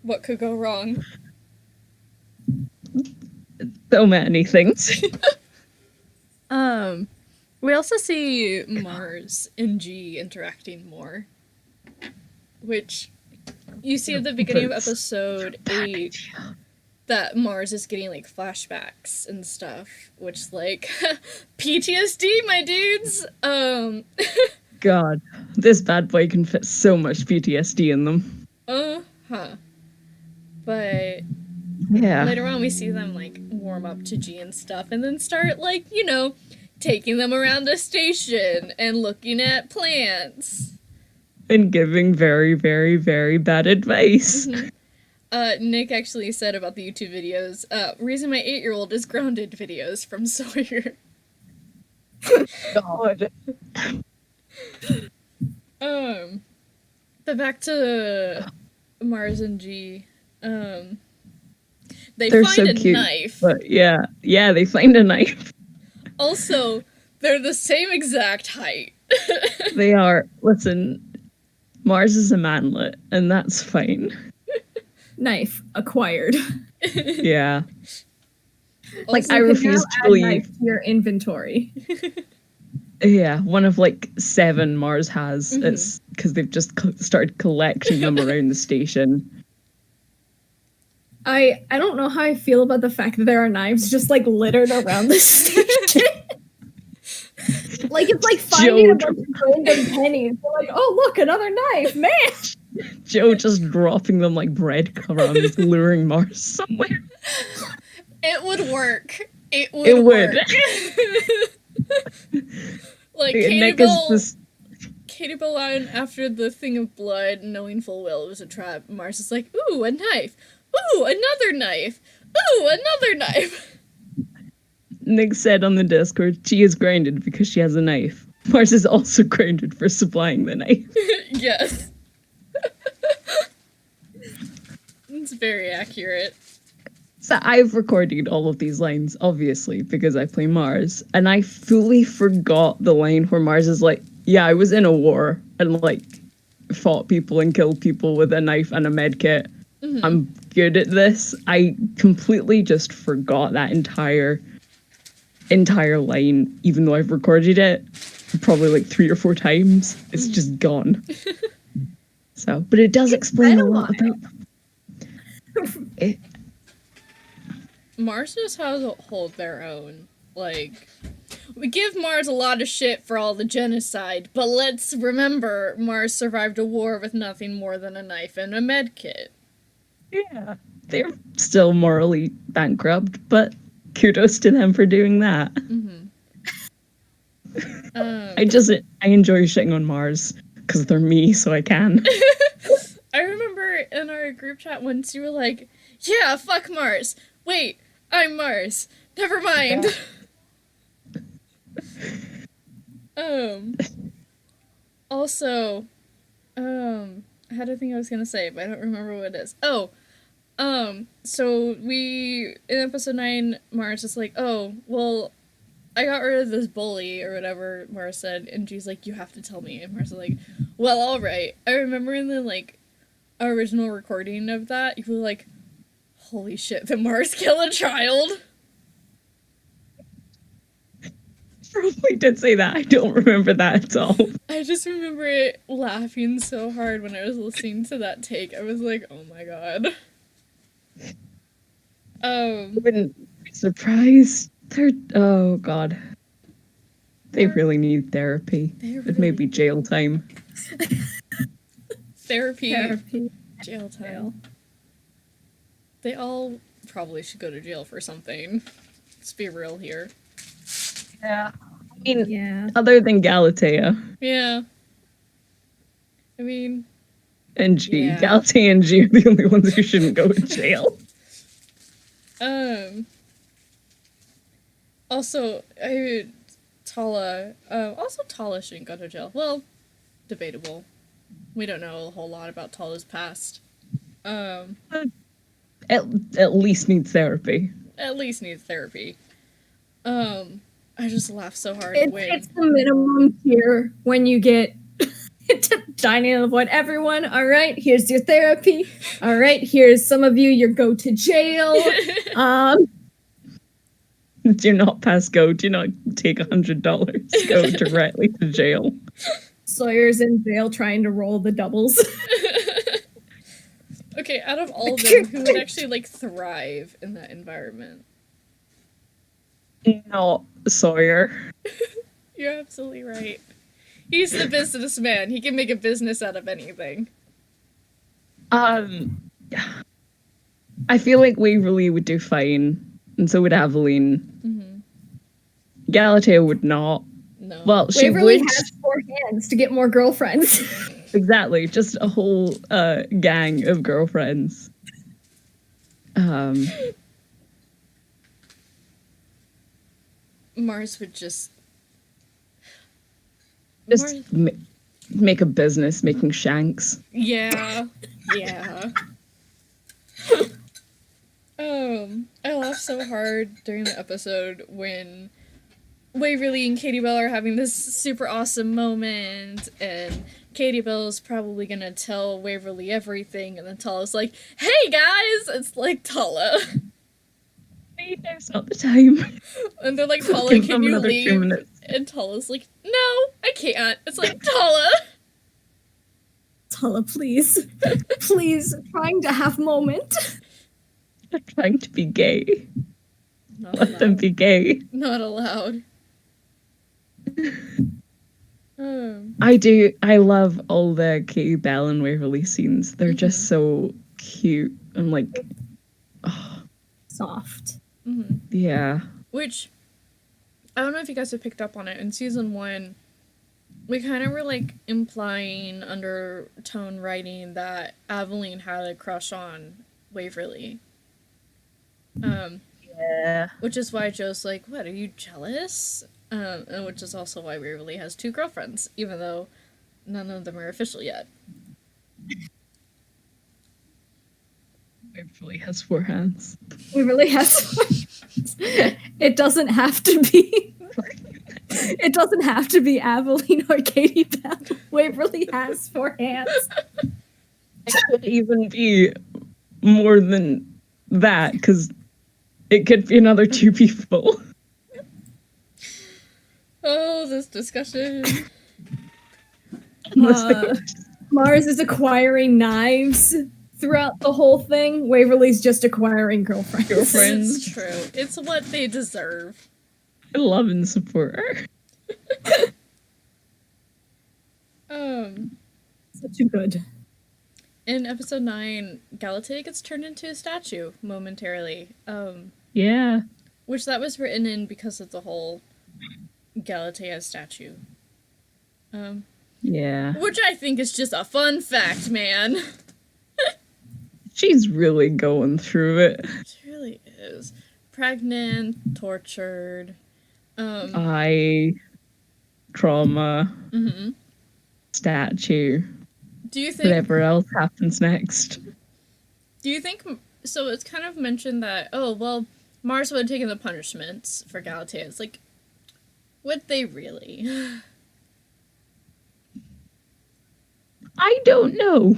What could go wrong? So many things. We also see Mars and G interacting more. Which you see at the beginning of episode 8 that Mars is getting like flashbacks and stuff, which like PTSD, my dudes. God, this bad boy can fit so much PTSD in them. But yeah, later on we see them like warm up to G and stuff, and then start like, you know, taking them around the station and looking at plants. And giving very, very, very bad advice. Nick actually said about the YouTube videos, reason my 8-year-old is grounded videos from Sawyer. God. But back to Mars and G. They're find so a cute, knife. But yeah, they find a knife. Also, they're the same exact height. They are. Listen, Mars is a manlet, and that's fine. Knife acquired. Yeah. Like, Also, I you can refuse now to add believe. knife to your inventory. Yeah, one of like 7 Mars has. It's because they've just started collecting them around the station. I don't know how I feel about the fact that there are knives just like littered around the station. Like it's like finding a bunch of random pennies. They're like, oh look, another knife, man. Joe just dropping them like breadcrumbs, luring Mars somewhere. It would work. It would It would. work. Like Katie Bell out after the thing of blood, knowing full well it was a trap. Mars is like, ooh, a knife. Ooh, another knife. Ooh, another knife. Nick said on the Discord, she is grounded because she has a knife. Mars is also grounded for supplying the knife. Yes. It's very accurate. So I've recorded all of these lines, obviously, because I play Mars, and I fully forgot the line where Mars is like, yeah, I was in a war and like fought people and killed people with a knife and a med kit. I'm good at this. I completely just forgot that entire line, even though I've recorded it probably like 3 or 4 times. It's just gone. So, but it does explain a lot about it. Mars just has to hold their own. Like, we give Mars a lot of shit for all the genocide, but let's remember Mars survived a war with nothing more than a knife and a med kit. Yeah. They're still morally bankrupt, but kudos to them for doing that. I enjoy shitting on Mars because they're me, so I can. I remember in our group chat once you were like, yeah, fuck Mars. Wait, I'm Mars. Never mind. Also, I had a thing I was gonna say, but I don't remember what it is. So in episode 9, Mars is like, oh, well, I got rid of this bully, or whatever Mars said, and she's like, you have to tell me, and Mars is like, well, alright. I remember in the, like, original recording of that, you were like, holy shit, did Mars kill a child? Probably did say that. I don't remember that at all. I just remember it laughing so hard when I was listening to that take. I was like, oh my god. I wouldn't be surprised. Oh god. They really need therapy. It may be jail time. Therapy. Jail time. They all probably should go to jail for something. Let's be real here. Yeah. I mean, other than Galatea. Yeah. I mean... And G. Yeah. Galatea and G are the only ones who shouldn't go to jail. Also, Tala shouldn't go to jail. Well, debatable. We don't know a whole lot about Tala's past. At least needs therapy. I just laughed so hard It's the minimum tier when you get to dining in the void. Everyone, all right, here's your therapy. All right, here's some of you, your go to jail. Do not pass go. Do not take $100. Go directly to jail. Sawyer's in jail trying to roll the doubles. Okay, out of all of them, who would actually, like, thrive in that environment? Not Sawyer. You're absolutely right. He's the businessman. He can make a business out of anything. I feel like Waverly would do fine, and so would Aveline. Galatea would not. No. Well, she Waverly would. has 4 hands to get more girlfriends. Exactly, just a whole gang of girlfriends. Mars would just make a business making shanks. Yeah. I laughed so hard during the episode when Waverly and Katie Bell are having this super awesome moment, and Katie Bell's probably gonna tell Waverly everything, and then Tala's like, hey guys! It's like Tala. Wait, now's not the time. And they're like, Tala, Give can them you another 2 leave? minutes. And Tala's like, no, I can't. It's like, Tala. Tala, please. Please, trying to have moment. They're trying to be gay. Not Let them be gay. Not allowed. I love all the Katie Bell and Waverly scenes. They're just so cute. I'm like, oh. Soft. Yeah. Which, I don't know if you guys have picked up on it. In season 1, we kind of were like implying undertone writing that Aveline had a crush on Waverly. Yeah. Which is why Joe's like, what, are you jealous? And which is also why Waverly has 2 girlfriends, even though none of them are official yet. Waverly has 4 hands. Waverly has. It doesn't have to be. It doesn't have to be Aveline or Katie Bell. Waverly has 4 hands. It could even be more than that, because it could be another 2 people. Oh, this discussion. Mars is acquiring knives throughout the whole thing. Waverly's just acquiring girlfriends. It's true. It's what they deserve. I love and support her. Such a good. In episode 9, Galatea gets turned into a statue momentarily. Yeah. Which that was written in because of the whole Galatea statue. Yeah. Which I think is just a fun fact, man. She's really going through it. She really is. Pregnant, tortured. Trauma. Statue. Do you think... Whatever else happens next. Do you think... So it's kind of mentioned that, oh, well, Mars would have taken the punishments for Galatea. It's like, would they really? I don't know.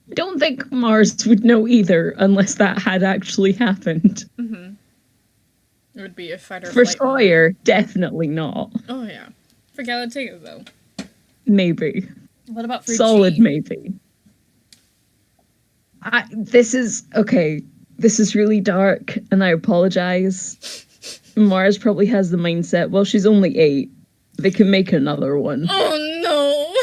I don't think Mars would know either, unless that had actually happened. It would be a fight or For flight. Sawyer, definitely not. Oh, yeah. For Galatea, though. Maybe. What about for Solid G? maybe. This is really dark, and I apologize. Mars probably has the mindset, well, she's only 8. They can make another one. Oh, no!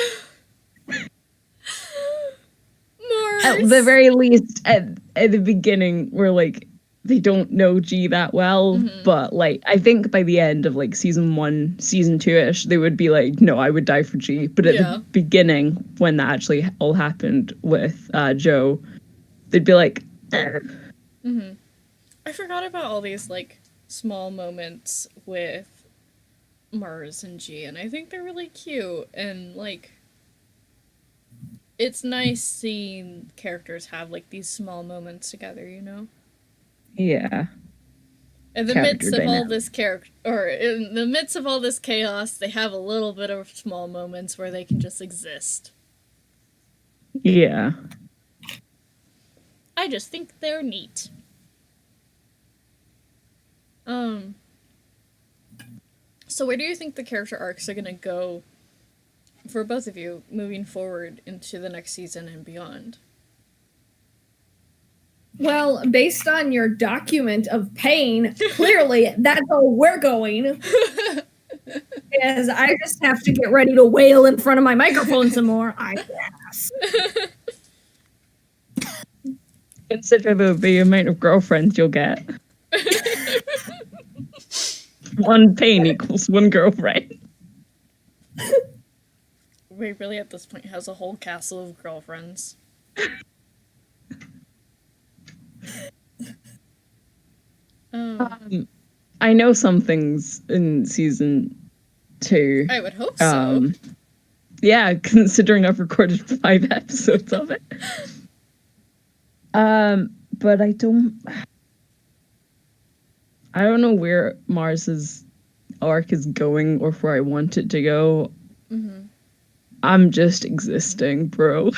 Mars! At the very least, at the beginning, we're like, they don't know G that well, but like, I think by the end of like season 1, season 2-ish, they would be like, no, I would die for G. But at the beginning, when that actually all happened with Joe, they'd be like, I forgot about all these like small moments with Mars and G, and I think they're really cute, and like, it's nice seeing characters have like these small moments together, you know? Yeah. In the midst of all this in the midst of all this chaos, they have a little bit of small moments where they can just exist. Yeah. I just think they're neat. So where do you think the character arcs are gonna go for both of you moving forward into the next season and beyond? Well, based on your document of pain, clearly that's all we're going. Because I just have to get ready to wail in front of my microphone some more, I guess. Consider the amount of girlfriends you'll get. 1 pain equals 1 girlfriend. Ray really at this point has a whole castle of girlfriends. I know some things in season 2. I would hope so. Yeah, considering I've recorded 5 episodes of it. But I don't know where Mars's arc is going or where I want it to go. I'm just existing, bro.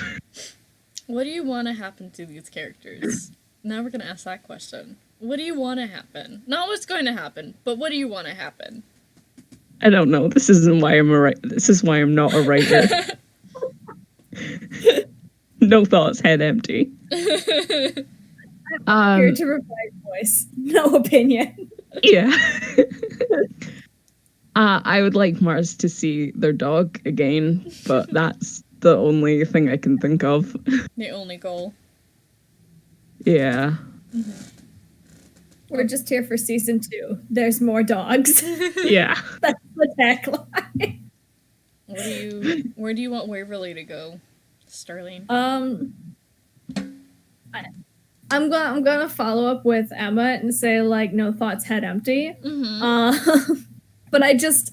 What do you want to happen to these characters? Now we're gonna ask that question. What do you want to happen? Not what's going to happen, but what do you want to happen? I don't know. This isn't why I'm a writer. This is why I'm not a writer. No thoughts, head empty. Here to reply voice. No opinion. Yeah. I would like Mars to see their dog again, but that's the only thing I can think of. The only goal. Yeah. Mm-hmm. We're just here for season 2. There's more dogs. Yeah. That's the tagline. Where do you want Waverly to go, Starling? I'm gonna follow up with Emma and say like no thoughts, head empty. Mm-hmm. But I just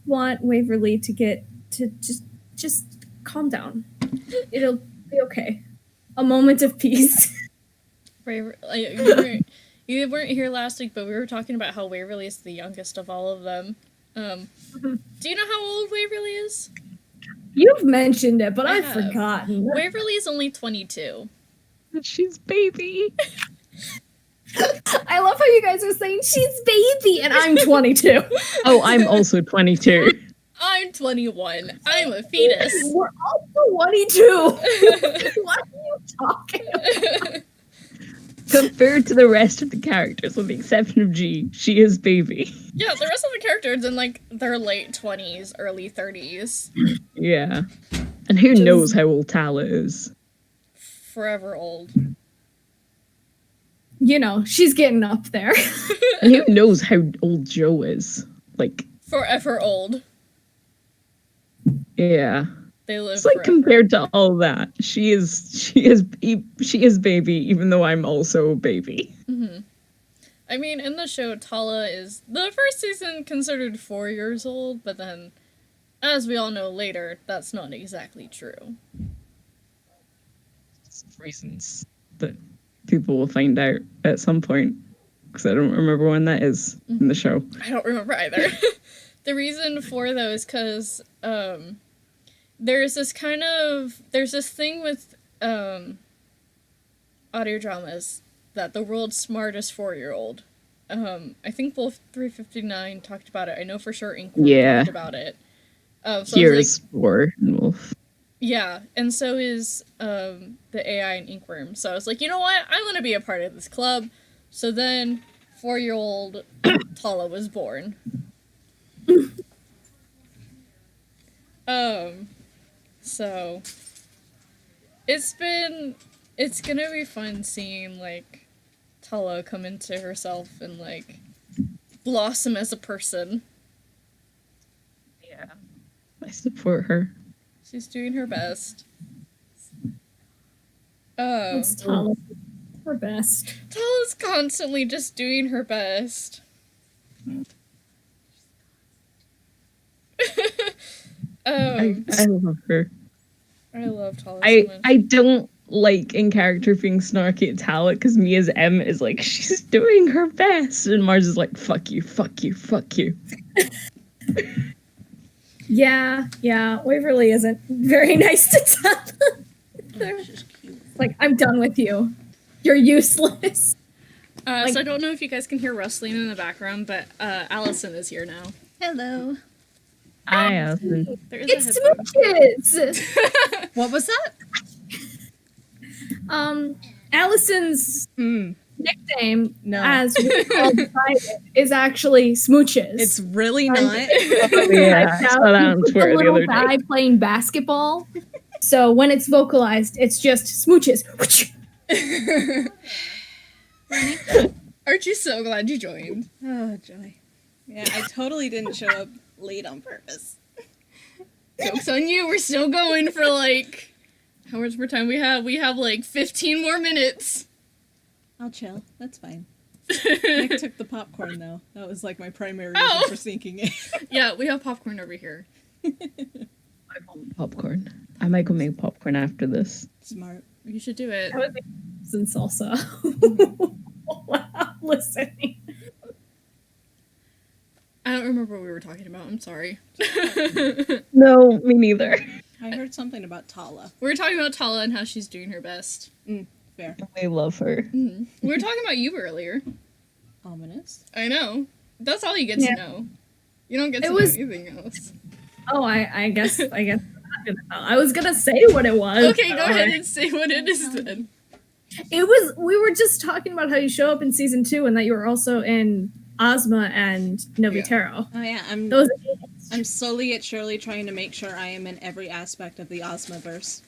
want Waverly to get to just calm down. It'll be okay. A moment of peace. You weren't here last week, but we were talking about how Waverly is the youngest of all of them. Do you know how old Waverly is? You've mentioned it, but I've forgotten. Waverly is only 22. She's baby. I love how you guys are saying she's baby, and I'm 22. Oh, I'm also 22. I'm 21. I'm a fetus. We're all 22. What are you talking about? Compared to the rest of the characters, with the exception of G, she is baby. Yeah, the rest of the characters in like their late 20s, early 30s. Yeah. And who knows how old Tala is? Forever old. You know, she's getting up there. And who knows how old Joe is? Like, forever old. Yeah. They live it's like forever. Compared to all that, she is baby, even though I'm also baby. Mm-hmm. I mean, in the show, Tala is the first season considered 4 years old, but then, as we all know later, that's not exactly true. Reasons that people will find out at some point, because I don't remember when that is in the show. I don't remember either. The reason for though is because there's this thing with audio dramas that the world's smartest 4-year-old. I think both 359 talked about it. I know for sure Inkwell talked about it. So Here's for Wolf. Yeah, and so is the AI and Inkworm. So I was like, you know what? I want to be a part of this club. So then 4-year-old Tala was born. So it's gonna be fun seeing like Tala come into herself and like blossom as a person. Yeah. I support her. She's doing her best. It's Tala. Her best. Tala's constantly just doing her best. I love her. I love Tala so much. I don't like in character being snarky at Tala because me as M is like, she's doing her best, and Mars is like, fuck you, fuck you, fuck you. Yeah, Waverly isn't very nice to Tala. Like, I'm done with you. You're useless. So I don't know if you guys can hear rustling in the background, but Allison is here now. Hello. Hi, Allison. It's Smooches! What was that? Allison's nickname, as we all decided, is actually Smooches. It's really not. Yeah, I saw that on Twitter the other day. Guy playing basketball. So when it's vocalized, it's just Smooches. Aren't you so glad you joined? Oh, joy. Yeah, I totally didn't show up late on purpose. Joke's on you. We're still going for like... How much more time we have? We have like 15 more minutes. I'll chill. That's fine. Nick took the popcorn, though. That was like my primary reason for sneaking in. Yeah, we have popcorn over here. I want popcorn. I might go make popcorn after this. Smart. You should do it. That would be some salsa. Wow, listening. I don't remember what we were talking about. I'm sorry. No, me neither. I heard something about Tala. We were talking about Tala and how she's doing her best. Fair. I love her. We were talking about you earlier. Ominous. I know. That's all you get to know. You don't get to know anything else. Oh, I guess. I was gonna say what it was. Okay, go ahead and say what it is then. It was. We were just talking about how you show up in season 2 and that you were also in Ozma and Novitero. Oh yeah, I'm slowly yet surely trying to make sure I am in every aspect of the Ozmaverse.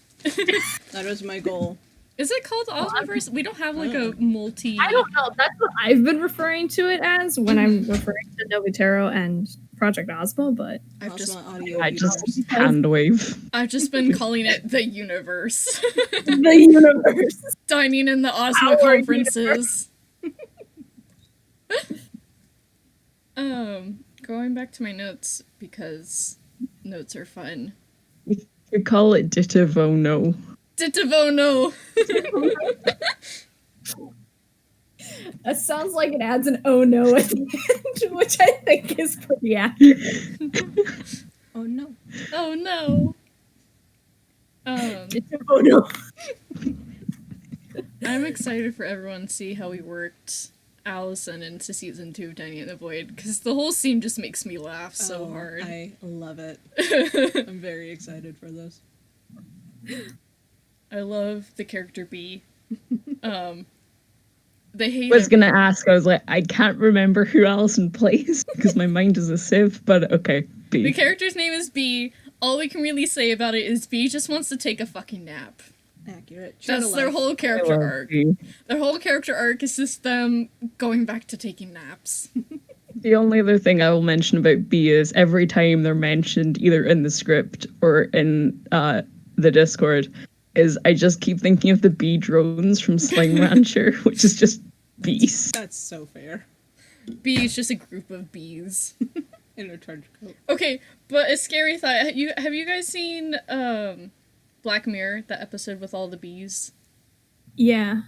That was my goal. Is it called Ozmaverse? We don't have like a multi. I don't know. That's what I've been referring to it as when I'm referring to Novitero and Project Ozma, but I've just hand wave. I've just been calling it the universe. The universe. Dining in the Ozma conferences. Going back to my notes because notes are fun. We call it Dittivono. Dittivono. That sounds like it adds an oh no at the end, which I think is pretty accurate. Oh no. Oh no. Oh no. I'm excited for everyone to see how we worked Allison into season 2 of Dining in the Void, because the whole scene just makes me laugh so hard. I love it. I'm very excited for this. I love the character B. They hate I was gonna ask, I was like, I can't remember who Allison plays because my mind is a sieve, but okay, B. The character's name is B. All we can really say about it is B just wants to take a fucking nap. Accurate. That's their whole character arc. Their whole character arc is just them going back to taking naps. The only other thing I will mention about B is every time they're mentioned either in the script or in the Discord is I just keep thinking of the bee drones from Slime Rancher, which is just bees. That's so fair. B is just a group of bees. In a trench coat. Okay, but a scary thought. Have you guys seen Black Mirror, the episode with all the bees? Yeah.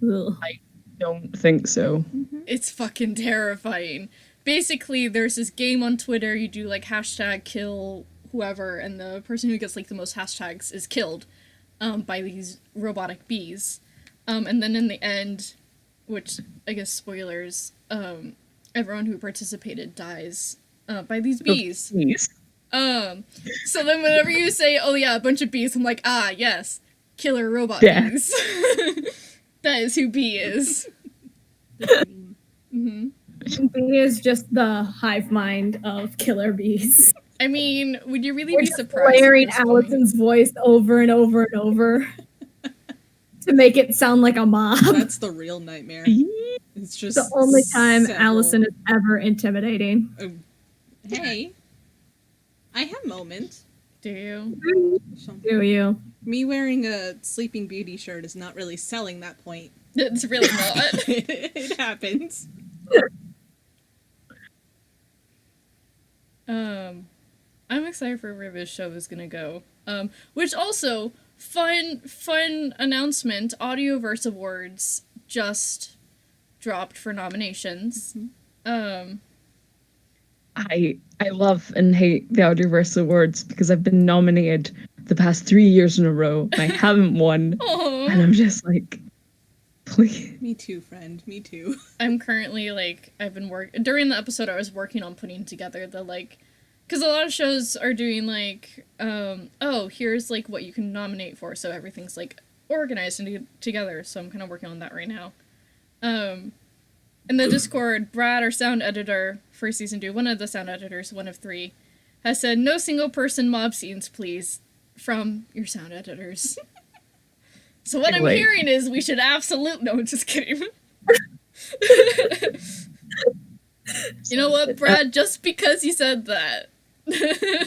Ugh. I don't think so. It's fucking terrifying. Basically, there's this game on Twitter, you do like hashtag kill whoever, and the person who gets like the most hashtags is killed by these robotic bees. And then in the end, which I guess spoilers, everyone who participated dies by these bees. So then whenever you say, oh yeah, a bunch of bees, I'm like, ah, yes, killer robot bees. That is who B is. B is just the hive mind of killer bees. I mean, would you really We're be just surprised? Layering Allison's voice over and over and over to make it sound like a mob. That's the real nightmare. It's just the only time Allison is ever intimidating. Hey, I have moments. Do you? Do you? Me wearing a Sleeping Beauty shirt is not really selling that point. It's really not. It happens. I'm excited for where this show is gonna go. Which also, fun announcement, Audioverse Awards just dropped for nominations. I love and hate the Audioverse Awards because I've been nominated the past 3 years in a row and I haven't won. Aww. And I'm just like, please. Me too, friend. Me too. I'm currently like, during the episode I was working on putting together the like, because a lot of shows are doing like, oh, here's like what you can nominate for, so everything's like organized and together, so I'm kind of working on that right now. In the Discord, Brad, our sound editor for season 2, one of the sound editors, one of 3, has said, no single person mob scenes, please, from your sound editors. So what I'm hearing is we should no, just kidding. You know what, Brad, just because you said that.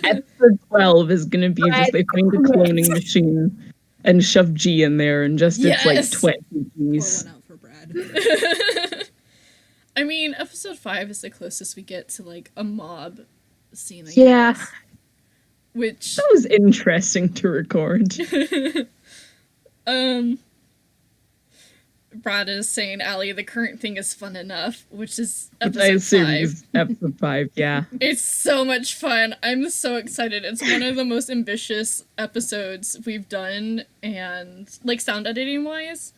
Episode 12 is going to be just they find a cloning machine and shove G in there and just it's like 20 G's. Pour one out for Brad. I mean, episode 5 is the closest we get to like a mob scene. I Yeah. guess. Which that was interesting to record. Brad is saying, Allie, the current thing is fun enough, which is Which I episode assume 5. is episode 5, yeah. It's so much fun. I'm so excited. It's one of the most ambitious episodes we've done, and like sound editing wise,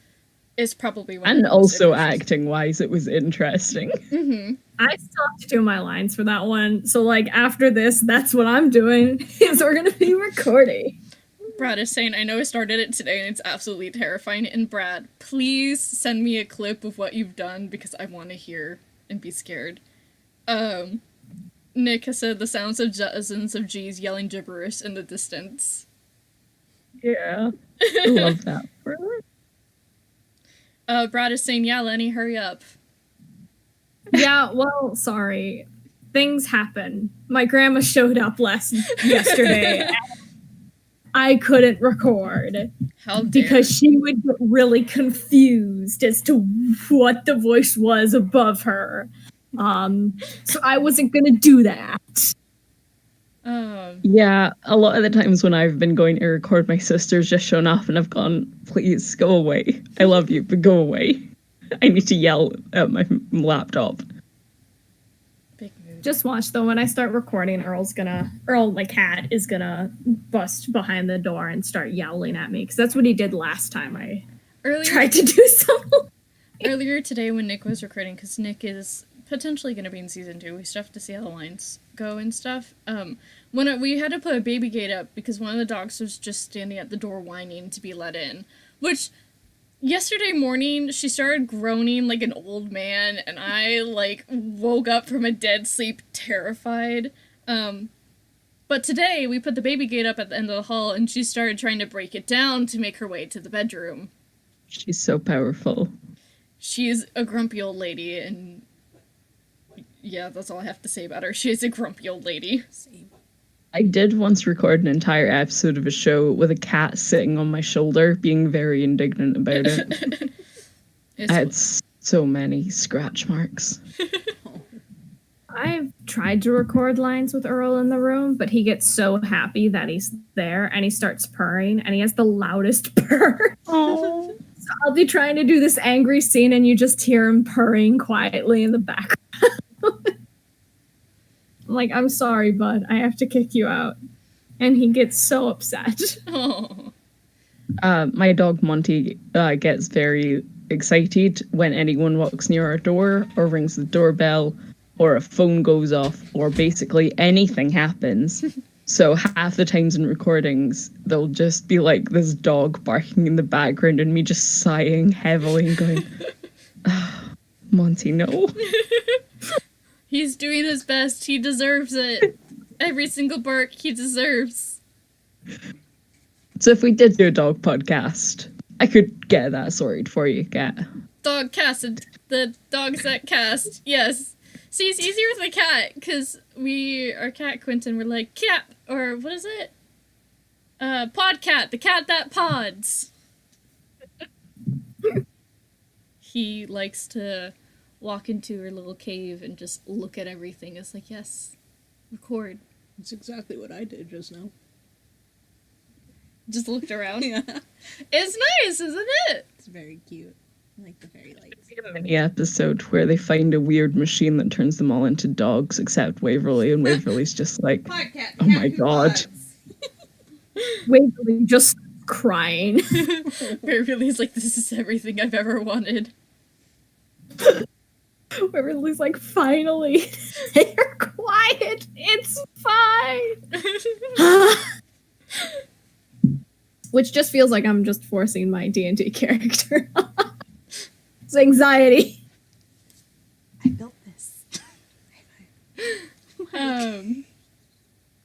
is probably one of And the most also interesting. acting-wise, it was interesting. Mm-hmm. I still have to do my lines for that one. So, like, after this, that's what I'm doing, is we're going to be recording. Brad is saying, I know I started it today and it's absolutely terrifying. And Brad, please send me a clip of what you've done because I want to hear and be scared. Nick has said the sounds of dozens of G's yelling gibberish in the distance. Yeah. I love that. Brad is saying, yeah, Lenny, hurry up. Yeah, well, sorry. Things happen. My grandma showed up yesterday. And I couldn't record. How dare. Because she would get really confused as to what the voice was above her. So I wasn't gonna do that. Yeah, a lot of the times when I've been going to record, my sister's just shown up and I've gone, please, go away. I love you, but go away. I need to yell at my laptop. Just watch, though, when I start recording, Earl, my cat, is gonna bust behind the door and start yowling at me, because that's what he did last time I tried to do something. Earlier today when Nick was recording, because Nick is potentially going to be in season 2, we still have to see how the lines go and stuff. When we had to put a baby gate up because one of the dogs was just standing at the door whining to be let in, which yesterday morning she started groaning like an old man and I woke up from a dead sleep terrified. But today we put the baby gate up at the end of the hall and she started trying to break it down to make her way to the bedroom. She's so powerful. She's a grumpy old lady, and yeah, that's all I have to say about her. She is a grumpy old lady. Same. I did once record an entire episode of a show with a cat sitting on my shoulder, being very indignant about it. I had so many scratch marks. I've tried to record lines with Earl in the room, but he gets so happy that he's there, and he starts purring, and he has the loudest purr. Oh. So I'll be trying to do this angry scene, and you just hear him purring quietly in the background. I'm like, I'm sorry, bud. I have to kick you out. And he gets so upset. Oh. My dog Monty gets very excited when anyone walks near our door or rings the doorbell or a phone goes off or basically anything happens. So half the times in recordings, there'll just be like this dog barking in the background and me just sighing heavily and going, oh, Monty, no. He's doing his best. He deserves it. Every single bark he deserves. So if we did do a dog podcast, I could get that sorted for you, Kat. Dog cast. The dogs that cast. Yes. See, it's easier with the cat, because our cat Quentin, we're like, cat, or what is it? Podcat, the cat that pods. He likes to walk into her little cave and just look at everything. It's like, yes, record. That's exactly what I did just now. Just looked around? Yeah. It's nice, isn't it? It's very cute. I like the fairy lights. A mini episode where they find a weird machine that turns them all into dogs except Waverly, and Waverly's just like, oh my god. Waverly just crying. Waverly's like, this is everything I've ever wanted. Waverly's like, finally, you're quiet. It's fine. Which just feels like I'm just forcing my D&D character. It's anxiety. I built this.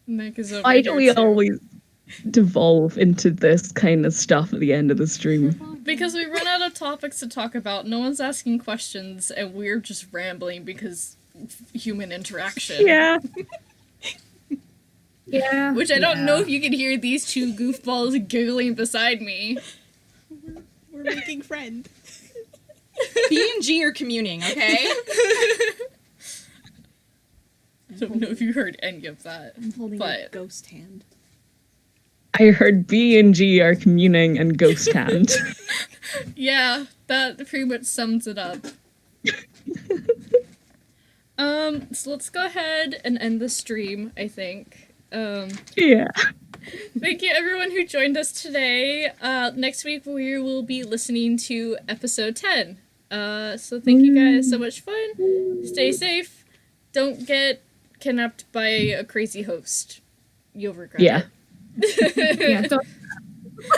Nick is over Why do we here too. always devolve into this kind of stuff at the end of the stream? Because we run out of topics to talk about. No one's asking questions, and we're just rambling because human interaction. Yeah. Yeah. Which I don't know if you can hear these two goofballs giggling beside me. We're making friends. B and G are communing, okay? I don't know if you heard any of that. I'm holding but... a ghost hand. I heard B and G are communing and ghost hand. Yeah, that pretty much sums it up. So let's go ahead and end the stream, I think. Yeah. Thank you, everyone who joined us today. Next week, we will be listening to episode 10. So thank you guys, so much fun. Stay safe. Don't get kidnapped by a crazy host. You'll regret it. Yeah, don't